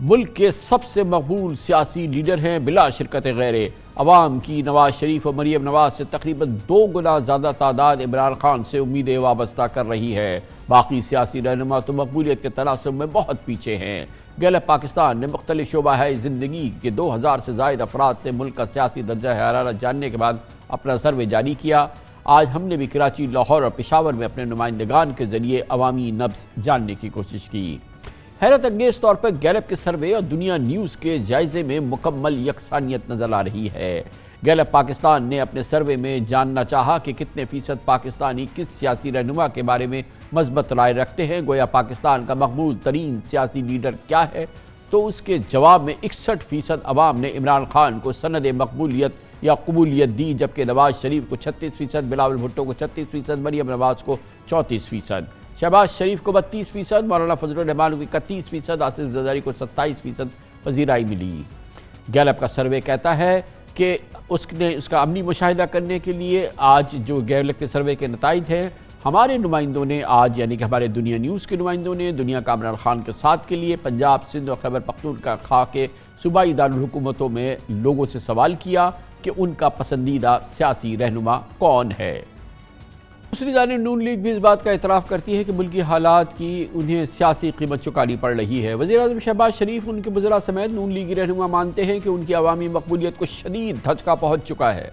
ملک کے سب سے مقبول سیاسی لیڈر ہیں. بلا شرکت غیر عوام کی نواز شریف اور مریم نواز سے تقریباً 2 گنا زیادہ تعداد عمران خان سے امیدیں وابستہ کر رہی ہے. باقی سیاسی رہنما تو مقبولیت کے تناسب میں بہت پیچھے ہیں. گیلپ پاکستان نے مختلف شعبہ زندگی کے 2000 سے زائد افراد سے ملک کا سیاسی درجہ حرارت جاننے کے بعد اپنا سروے جاری کیا. آج ہم نے بھی کراچی، لاہور اور پشاور میں اپنے نمائندگان کے ذریعے عوامی نبض جاننے کی کوشش کی. حیرت انگیز طور پر گیلپ کے سروے اور دنیا نیوز کے جائزے میں مکمل یکسانیت نظر آ رہی ہے. گیلپ پاکستان نے اپنے سروے میں جاننا چاہا کہ کتنے فیصد پاکستانی کس سیاسی رہنما کے بارے میں مثبت رائے رکھتے ہیں، گویا پاکستان کا مقبول ترین سیاسی لیڈر کیا ہے. تو اس کے جواب میں 61% عوام نے عمران خان کو سند مقبولیت یا قبولیت دی، جبکہ نواز شریف کو 36%، بلاول بھٹو کو 36%، مریم نواز کو 34%، شہباز شریف کو 32%، مولانا فضل الرحمان کو 31%، آصف زرداری کو 27% پذیرائی ملی. گیلپ کا سروے کہتا ہے کہ اس کا عملی مشاہدہ کرنے کے لیے آج جو گیلپ کے سروے کے نتائج ہیں، ہمارے نمائندوں نے آج، یعنی کہ ہمارے دنیا نیوز کے نمائندوں نے دنیا کا عمران خان کے ساتھ کے لیے پنجاب، سندھ اور خیبر پختونخوا کے صوبائی دارالحکومتوں میں لوگوں سے سوال کیا کہ ان کا پسندیدہ سیاسی رہنما کون ہے. دوسری جانب نون لیگ بھی اس بات کا اعتراف کرتی ہے کہ ملکی حالات کی انہیں سیاسی قیمت چکانی پڑ رہی ہے۔ وزیر اعظم شہباز شریف ان کے وزراء سمیت نون لیگی رہنما مانتے ہیں کہ ان کی عوامی مقبولیت کو شدید دھچکا پہنچ چکا ہے۔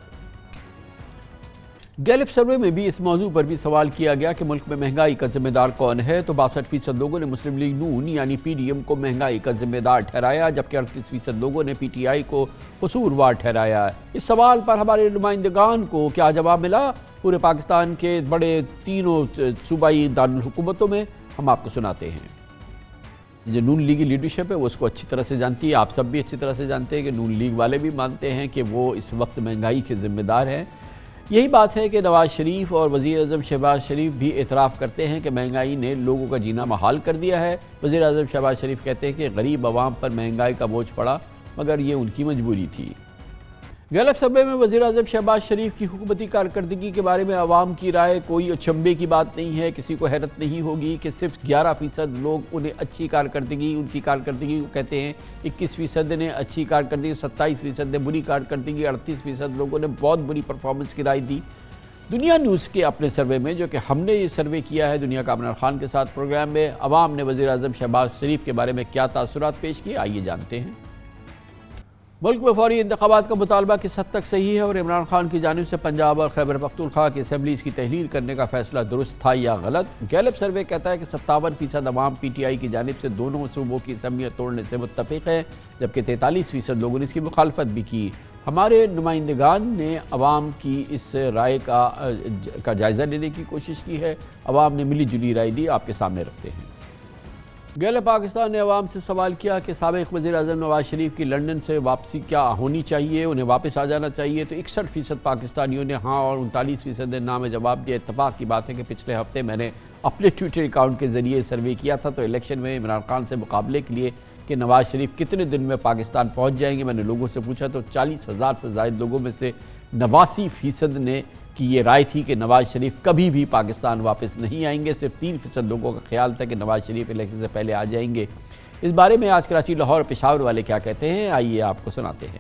گیلپ سروے میں بھی اس موضوع پر بھی سوال کیا گیا کہ ملک میں مہنگائی کا ذمہ دار کون ہے، تو 62% لوگوں نے مسلم لیگ نون یعنی پی ڈی ایم کو مہنگائی کا ذمہ دار ٹھہرایا، جبکہ 38% لوگوں نے پی ٹی آئی کو قصوروار ٹھہرایا۔ اس سوال پر ہمارے نمائندگان کو کیا جواب ملا پورے پاکستان کے بڑے تینوں صوبائی دارالحکومتوں میں، ہم آپ کو سناتے ہیں۔ جو نون لیگی لیڈرشپ ہے وہ اس کو اچھی طرح سے جانتی ہے، آپ سب بھی اچھی طرح سے جانتے ہیں کہ نون لیگ والے بھی مانتے ہیں کہ وہ اس وقت مہنگائی کے ذمہ دار ہیں۔ یہی بات ہے کہ نواز شریف اور وزیر اعظم شہباز شریف بھی اعتراف کرتے ہیں کہ مہنگائی نے لوگوں کا جینا محال کر دیا ہے۔ وزیر اعظم شہباز شریف کہتے ہیں کہ غریب عوام پر مہنگائی کا بوجھ پڑا، مگر یہ ان کی مجبوری تھی۔ گیلپ سروے میں وزیر اعظم شہباز شریف کی حکومتی کارکردگی کے بارے میں عوام کی رائے کوئی اچنبھے کی بات نہیں ہے، کسی کو حیرت نہیں ہوگی کہ صرف 11% لوگ انہیں اچھی کارکردگی، ان کی کارکردگی کو کہتے ہیں، 21% نے اچھی کارکردگی، 27% نے بری کارکردگی، 38% لوگوں نے بہت بری پرفارمنس کی رائے دی۔ دنیا نیوز کے اپنے سروے میں، جو کہ ہم نے یہ سروے کیا ہے دنیا کا عمران خان کے ساتھ پروگرام میں، عوام نے وزیر اعظم شہباز شریف کے بارے میں کیا تاثرات پیش کیے، آئیے جانتے ہیں۔ ملک میں فوری انتخابات کا مطالبہ کس حد تک صحیح ہے اور عمران خان کی جانب سے پنجاب اور خیبر پختونخوا کی اسمبلیز کی تحلیل کرنے کا فیصلہ درست تھا یا غلط؟ گیلپ سروے کہتا ہے کہ 57% عوام پی ٹی آئی کی جانب سے دونوں صوبوں کی اسمبلیاں توڑنے سے متفق ہیں، جبکہ 43% لوگوں نے اس کی مخالفت بھی کی۔ ہمارے نمائندگان نے عوام کی اس رائے کا جائزہ لینے کی کوشش کی ہے، عوام نے ملی جلی رائے دی، آپ کے سامنے رکھتے ہیں۔ گیلپ پاکستان نے عوام سے سوال کیا کہ سابق وزیر اعظم نواز شریف کی لندن سے واپسی کیا ہونی چاہیے، انہیں واپس آ جانا چاہیے، تو 61% پاکستانیوں نے ہاں اور 39% نے نا میں جواب دیا۔ اتفاق کی بات ہے کہ پچھلے ہفتے میں نے اپنے ٹویٹر اکاؤنٹ کے ذریعے سروے کیا تھا، تو الیکشن میں عمران خان سے مقابلے کے لیے کہ نواز شریف کتنے دن میں پاکستان پہنچ جائیں گے، میں نے لوگوں سے پوچھا تو 40,000 سے زائد لوگوں میں سے 89% نے کی یہ رائے تھی کہ نواز شریف کبھی بھی پاکستان واپس نہیں آئیں گے۔ صرف 3% لوگوں کا خیال تھا کہ نواز شریف الیکشن سے پہلے آ جائیں گے۔ اس بارے میں آج کراچی، لاہور اور پشاور والے کیا کہتے ہیں، آئیے آپ کو سناتے ہیں۔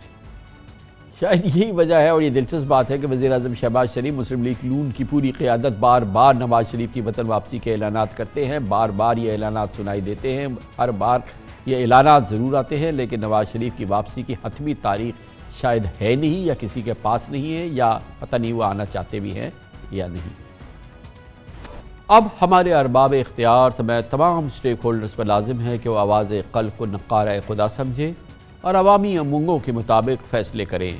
شاید یہی وجہ ہے اور یہ دلچسپ بات ہے کہ وزیر اعظم شہباز شریف مسلم لیگ نون کی پوری قیادت بار بار نواز شریف کی وطن واپسی کے اعلانات کرتے ہیں، بار بار یہ اعلانات سنائی دیتے ہیں، ہر بار یہ اعلانات ضرور آتے ہیں، لیکن نواز شریف کی واپسی کی حتمی تاریخ شاید ہے نہیں یا کسی کے پاس نہیں ہے، یا پتہ نہیں وہ آنا چاہتے بھی ہیں یا نہیں۔ اب ہمارے ارباب اختیار سمیت تمام سٹیک ہولڈرز پر لازم ہے کہ وہ آواز قلب کو نقارہ خدا سمجھیں اور عوامی امنگوں کے مطابق فیصلے کریں،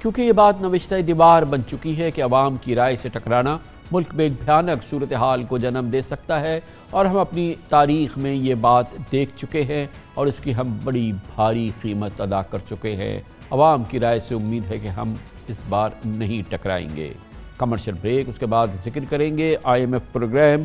کیونکہ یہ بات نوشتہ دیوار بن چکی ہے کہ عوام کی رائے سے ٹکرانا ملک میں ایک بھیانک صورتحال کو جنم دے سکتا ہے، اور ہم اپنی تاریخ میں یہ بات دیکھ چکے ہیں اور اس کی ہم بڑی بھاری قیمت ادا کر چکے ہیں۔ عوام کی رائے سے امید ہے کہ ہم اس بار نہیں ٹکرائیں گے۔ کمرشل بریک، اس کے بعد ذکر کریں گے IMF پروگرام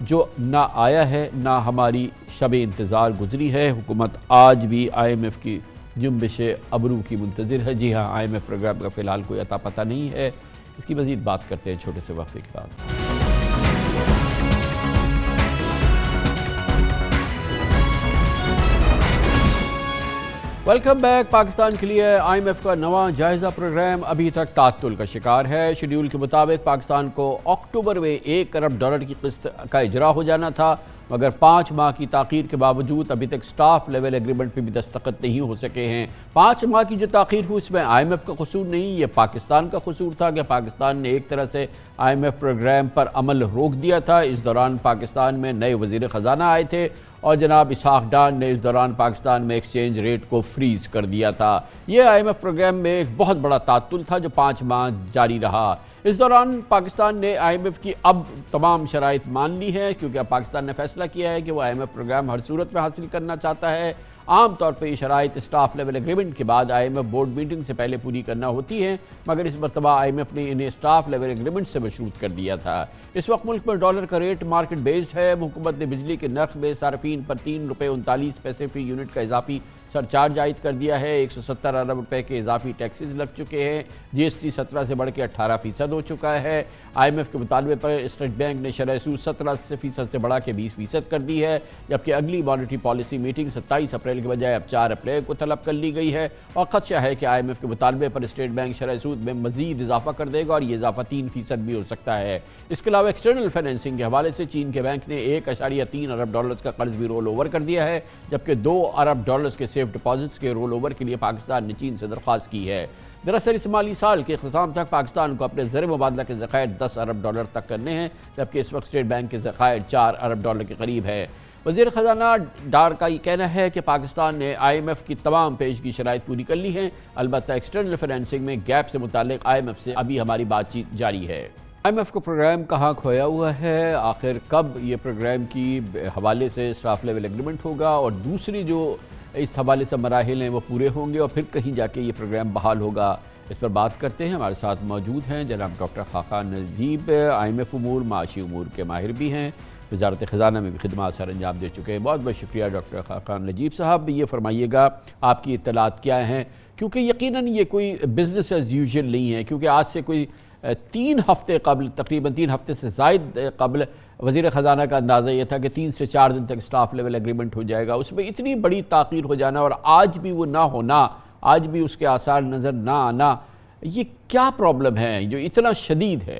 جو نہ آیا ہے نہ ہماری شب انتظار گزری ہے۔ حکومت آج بھی IMF کی جنبش ابرو کی منتظر ہے۔ جی ہاں، IMF پروگرام کا فی الحال کوئی عطا پتہ نہیں ہے۔ اس کی مزید بات کرتے ہیں چھوٹے سے وقفے کے بعد۔ Welcome back. پاکستان کے لیے IMF کا نواں جائزہ پروگرام ابھی تک تعطل کا شکار ہے۔ شیڈیول کے مطابق پاکستان کو اکتوبر میں $1 ارب کی قسط کا اجرا ہو جانا تھا، مگر 5 ماہ کی تاخیر کے باوجود ابھی تک سٹاف لیول ایگریمنٹ پہ بھی دستخط نہیں ہو سکے ہیں۔ 5 ماہ کی جو تاخیر ہوئی اس میں IMF کا قصور نہیں، یہ پاکستان کا قصور تھا کہ پاکستان نے ایک طرح سے IMF پروگرام پر عمل روک دیا تھا۔ اس دوران پاکستان میں نئے وزیر خزانہ آئے تھے اور جناب اسحاق ڈان نے اس دوران پاکستان میں ایکسچینج ریٹ کو فریز کر دیا تھا۔ یہ IMF پروگرام میں ایک بہت بڑا تعطل تھا جو 5 ماہ جاری رہا۔ اس دوران پاکستان نے IMF کی اب تمام شرائط مان لی ہے، کیونکہ اب پاکستان نے فیصلہ کیا ہے کہ وہ IMF پروگرام ہر صورت میں حاصل کرنا چاہتا ہے۔ عام طور پہ یہ شرائط اسٹاف لیول ایگریمنٹ کے بعد IMF بورڈ میٹنگ سے پہلے پوری کرنا ہوتی ہیں، مگر اس مرتبہ IMF نے انہیں اسٹاف لیول ایگریمنٹ سے مشروط کر دیا تھا۔ اس وقت ملک میں ڈالر کا ریٹ مارکیٹ بیسڈ ہے۔ حکومت نے بجلی کے نرخ میں صارفین پر $3.39 فی یونٹ کا اضافی سرچارج عائد کر دیا ہے. 170 ارب روپے کے اضافی ٹیکسز لگ چکے ہیں. جی ایس ٹی 17 سے بڑھ کے 18% ہو چکا ہے. آئی ایم ایف کے مطالبے پر اسٹیٹ بینک نے شرح سود 17% سے بڑھا کے 20% کر دی ہے, جبکہ اگلی مانیٹری پالیسی میٹنگ 27 اپریل کے بجائے اب 4 اپریل کو طلب کر لی گئی ہے, اور خدشہ ہے کہ آئی ایم ایف کے مطالبے پر اسٹیٹ بینک شرح سود میں مزید اضافہ کر دے گا, اور یہ اضافہ 3% بھی ہو سکتا ہے. اس کے علاوہ ایکسٹرنل فائنینسنگ کے حوالے سے چین کے بینک نے $1.3 ارب کا قرض بھی رول اوور کر دیا ہے, جبکہ $2 ارب کے سیف ڈپازٹس کے رول اوور کے لیے پاکستان نے چین سے درخواست کی ہے. دراصل اس مالی سال کے اختتام تک پاکستان کو اپنے زر مبادلہ کے ذخائر $10 ارب تک کرنے ہیں, جبکہ اس وقت اسٹیٹ بینک کے ذخائر $4 ارب کے قریب ہے. وزیر خزانہ ڈار کا یہ کہنا ہے کہ پاکستان نے آئی ایم ایف کی تمام پیشگی شرائط پوری کر لی ہیں, البتہ ایکسٹرنل فائنینسنگ میں گیپ سے متعلق آئی ایم ایف سے ابھی ہماری بات چیت جاری ہے. آئی ایم ایف کا پروگرام کہاں کھویا ہوا ہے, آخر کب یہ پروگرام کی حوالے سے اسٹاف لیول ایگریمنٹ ہوگا, اور دوسری جو اس حوالے سے مراحل ہیں وہ پورے ہوں گے, اور پھر کہیں جا کے یہ پروگرام بحال ہوگا, اس پر بات کرتے ہیں. ہمارے ساتھ موجود ہیں جناب doctor Khaqan Najeeb, I M F امور معاشی امور کے ماہر بھی ہیں, وزارت خزانہ میں بھی خدمات سر انجام دے چکے ہیں. بہت بہت شکریہ ڈاکٹر خاقان نجیب صاحب. یہ فرمائیے گا آپ کی اطلاعات کیا ہیں, کیونکہ یقیناً یہ کوئی بزنس ایز یوزول نہیں ہے, کیونکہ آج سے کوئی 3 ہفتے قبل, تقریباً 3 ہفتے سے زائد قبل, وزیر خزانہ کا اندازہ یہ تھا کہ 3 سے 4 دن تک اسٹاف لیول ایگریمنٹ ہو جائے گا. اس میں اتنی بڑی تاخیر ہو جانا اور آج بھی وہ نہ ہونا, آج بھی اس کے آثار نظر نہ آنا, یہ کیا پرابلم ہے جو اتنا شدید ہے؟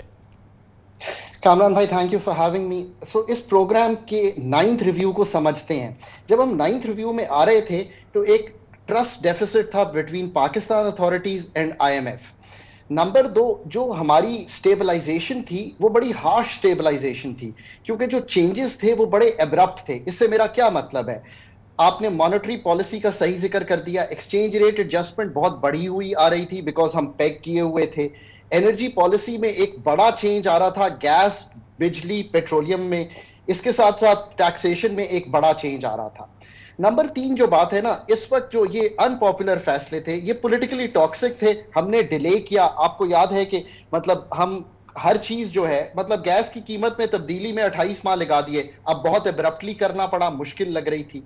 کامران بھائی thank you for having me. So اس پروگرام کے 9th ریویو کو سمجھتے ہیں. جب ہم 9th ریویو میں آ رہے تھے تو ایک ٹرسٹ ڈیفیسٹ تھا between Pakistan authorities and I M F. Number 2, جو ہماری سٹیبلائزیشن تھی وہ بڑی ہارش سٹیبلائزیشن تھی, کیونکہ جو چینجز تھے وہ بڑے ایبرپٹ تھے. اس سے میرا کیا مطلب ہے, آپ نے مانیٹری پالیسی کا صحیح ذکر کر دیا, ایکسچینج ریٹ ایڈجسٹمنٹ بہت بڑی ہوئی آ رہی تھی بیکاز ہم پیگ کیے ہوئے تھے. انرجی پالیسی میں ایک بڑا چینج آ رہا تھا, گیس, بجلی, پیٹرولیم میں. اس کے ساتھ ساتھ ٹیکسیشن میں ایک بڑا چینج آ رہا تھا. نمبر 3 جو بات ہے نا, اس وقت جو یہ انپاپولر فیصلے تھے یہ پولیٹیکلی ٹاکسک تھے, ہم نے ڈیلے کیا. آپ کو یاد ہے کہ مطلب ہم ہر چیز جو ہے, مطلب گیس کی قیمت میں تبدیلی میں 28 ماہ لگا دیے, اب بہت ایبرپٹلی کرنا پڑا, مشکل لگ رہی تھی.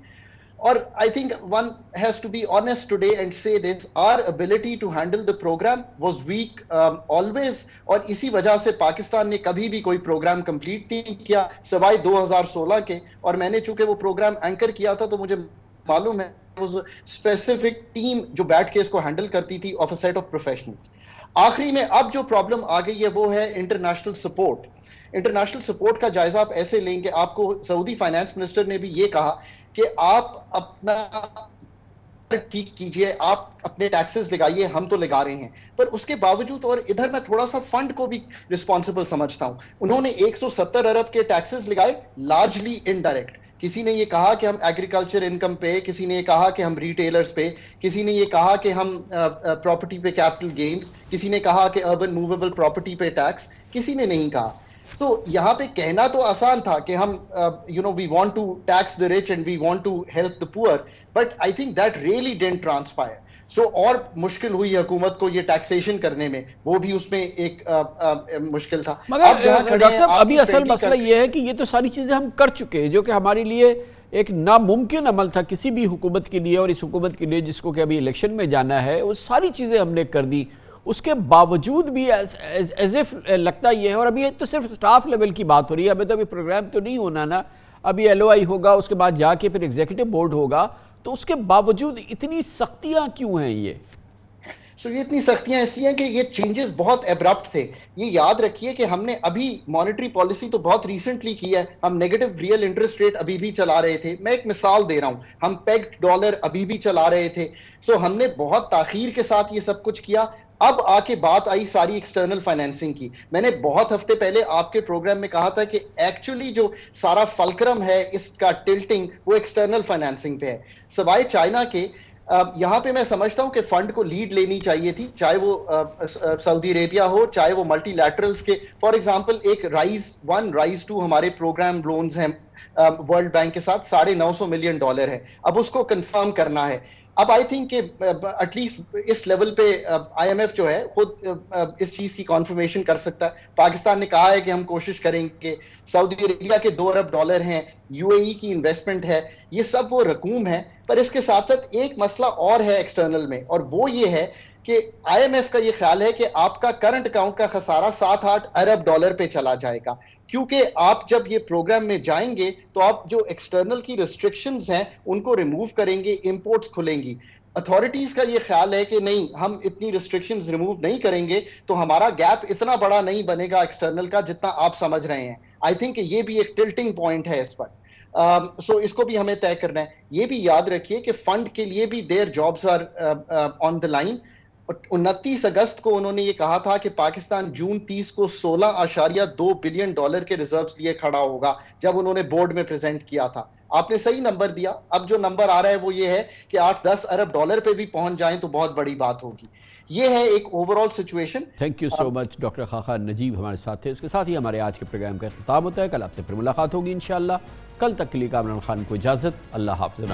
اور I think one has to be honest today and say this, our ability to handle the program was weak always, اور اسی وجہ سے پاکستان نے کبھی بھی کوئی پروگرام کمپلیٹ نہیں کیا سوائے 2016 کے. اور میں نے چونکہ وہ پروگرام اینکر کیا تھا تو مجھے معلوم ہے وہ اسپیسیفک ٹیم جو بیٹھ کے اس کو ہینڈل کرتی تھی of a set of professionals. آخری میں اب جو پرابلم آ گئی ہے وہ ہے انٹرنیشنل سپورٹ. انٹرنیشنل سپورٹ کا جائزہ آپ ایسے لیں کہ آپ کو سعودی فائنانس منسٹر نے بھی یہ کہا کہ آپ اپنا ٹھیک کیجئے, آپ اپنے ٹیکسز لگائیے, ہم تو لگا رہے ہیں. پر اس کے باوجود, اور ادھر میں تھوڑا سا فنڈ کو بھی رسپانسبل سمجھتا ہوں, انہوں نے 170 ارب کے ٹیکسز لگائے لارجلی انڈائریکٹ. کسی نے یہ کہا کہ ہم ایگریکلچر انکم پہ, کسی نے یہ کہا کہ ہم ریٹیلرز پہ, کسی نے یہ کہا کہ ہم پراپرٹی پہ کیپٹل گینز, کسی نے کہا کہ اربن موویبل پراپرٹی پہ ٹیکس, کسی نے نہیں کہا. تو یہاں پہ کہنا تو آسان تھا کہ ہم we want to tax the rich and we want to help the poor, but I think that really didn't transpire. So اور مشکل ہوئی حکومت کو یہ ٹیکسیشن کرنے میں, وہ بھی اس میں ایک مشکل تھا. مگر ڈاکٹر صاحب ابھی اصل مسئلہ یہ ہے کہ یہ تو ساری چیزیں ہم کر چکے ہیں جو کہ ہمارے لیے ایک ناممکن عمل تھا کسی بھی حکومت کے لیے, اور اس حکومت کے لیے جس کو کہ ابھی الیکشن میں جانا ہے, وہ ساری چیزیں ہم نے کر دی. اس کے باوجود بھی ایز اف لگتا یہ ہے, اور ابھی تو صرف اسٹاف لیول کی بات ہو رہی ہے, ابھی تو ابھی پروگرام تو نہیں ہونا نا, ابھی ایل او آئی ہوگا, اس کے بعد جا کے پھر ایگزیکٹو بورڈ ہوگا, تو اس کے باوجود اتنی سختیاں کیوں ہیں یہ؟ یہ اتنی سختیاں اس لیے ہیں کہ یہ چینجز بہت ایبرپٹ تھے. یہ یاد رکھیے کہ ہم نے ابھی مانیٹری پالیسی تو بہت ریسنٹلی کی ہے, ہم نیگیٹو ریئل انٹرسٹ ریٹ ابھی بھی چلا رہے تھے. میں ایک مثال دے رہا ہوں, ہم پیگڈ ڈالر ابھی بھی چلا رہے تھے. سو ہم نے بہت تاخیر کے ساتھ یہ سب کچھ کیا. اب آ کے بات آئی ساری ایکسٹرنل فائنینسنگ کی. میں نے بہت ہفتے پہلے آپ کے پروگرام میں کہا تھا کہ ایکچولی جو سارا فلکرم ہے اس کا ٹلٹنگ وہ ایکسٹرنل فائنینسنگ پہ ہے. سوائے چائنا کے یہاں پہ میں سمجھتا ہوں کہ فنڈ کو لیڈ لینی چاہیے تھی, چاہے وہ سعودی عربیہ ہو, چاہے وہ ملٹی لیٹرلز کے. فار ایگزامپل ایک رائز 1 رائز 2 ہمارے پروگرام لونز ہیں ورلڈ بینک کے ساتھ, $950 ملین ہے. اب اس کو کنفرم کرنا ہے. اب آئی تھنک کہ ایٹلیسٹ اس لیول پہ آئی ایم ایف جو ہے خود اس چیز کی کانفرمیشن کر سکتا ہے. پاکستان نے کہا ہے کہ ہم کوشش کریں گے. سعودی عربیہ کے $2 ارب ہیں, یو اے ای کی انویسٹمنٹ ہے, یہ سب وہ رقوم ہے. پر اس کے ساتھ ساتھ ایک مسئلہ اور ہے ایکسٹرنل میں, اور وہ یہ ہے کہ آئی ایم ایف کا یہ خیال ہے کہ آپ کا کرنٹ اکاؤنٹ کا خسارہ $7-8 ارب پہ چلا جائے گا, کیونکہ آپ جب یہ پروگرام میں جائیں گے تو آپ جو ایکسٹرنل کی ریسٹرکشنز ہیں ان کو ریموو کریں گے, امپورٹس کھلیں گی. اتھارٹیز کا یہ خیال ہے کہ نہیں, ہم اتنی ریسٹرکشنز ریموو نہیں کریں گے تو ہمارا گیپ اتنا بڑا نہیں بنے گا ایکسٹرنل کا جتنا آپ سمجھ رہے ہیں. آئی تھنک کہ یہ بھی ایک ٹلٹنگ پوائنٹ ہے اس پر. سو اس کو بھی ہمیں طے کرنا ہے. یہ بھی یاد رکھیے کہ فنڈ کے لیے بھی their jobs are on the line. 29 اگست کو انہوں نے یہ کہا تھا کہ پاکستان جون 30 کو $16.2 بلین کے ریزروز لیے کھڑا ہوگا, جب انہوں نے بورڈ میں پریزنٹ کیا تھا. آپ نے صحیح نمبر دیا. اب جو نمبر آ رہا ہے وہ یہ ہے کہ $8-10 ارب پہ بھی پہنچ جائیں تو بہت بڑی بات ہوگی. یہ ہے ایک overall situation. Thank you so much doctor Khaqan Najeeb ہمارے ساتھ تھے. اس کے ساتھ ہی ہمارے آج کے پروگرام کا اختتام ہوتا ہے. کل آپ سے پھر ملاقات ہوگی انشاءاللہ. کل تک کے لیے کامران خان کو اجازت. اللہ حافظ.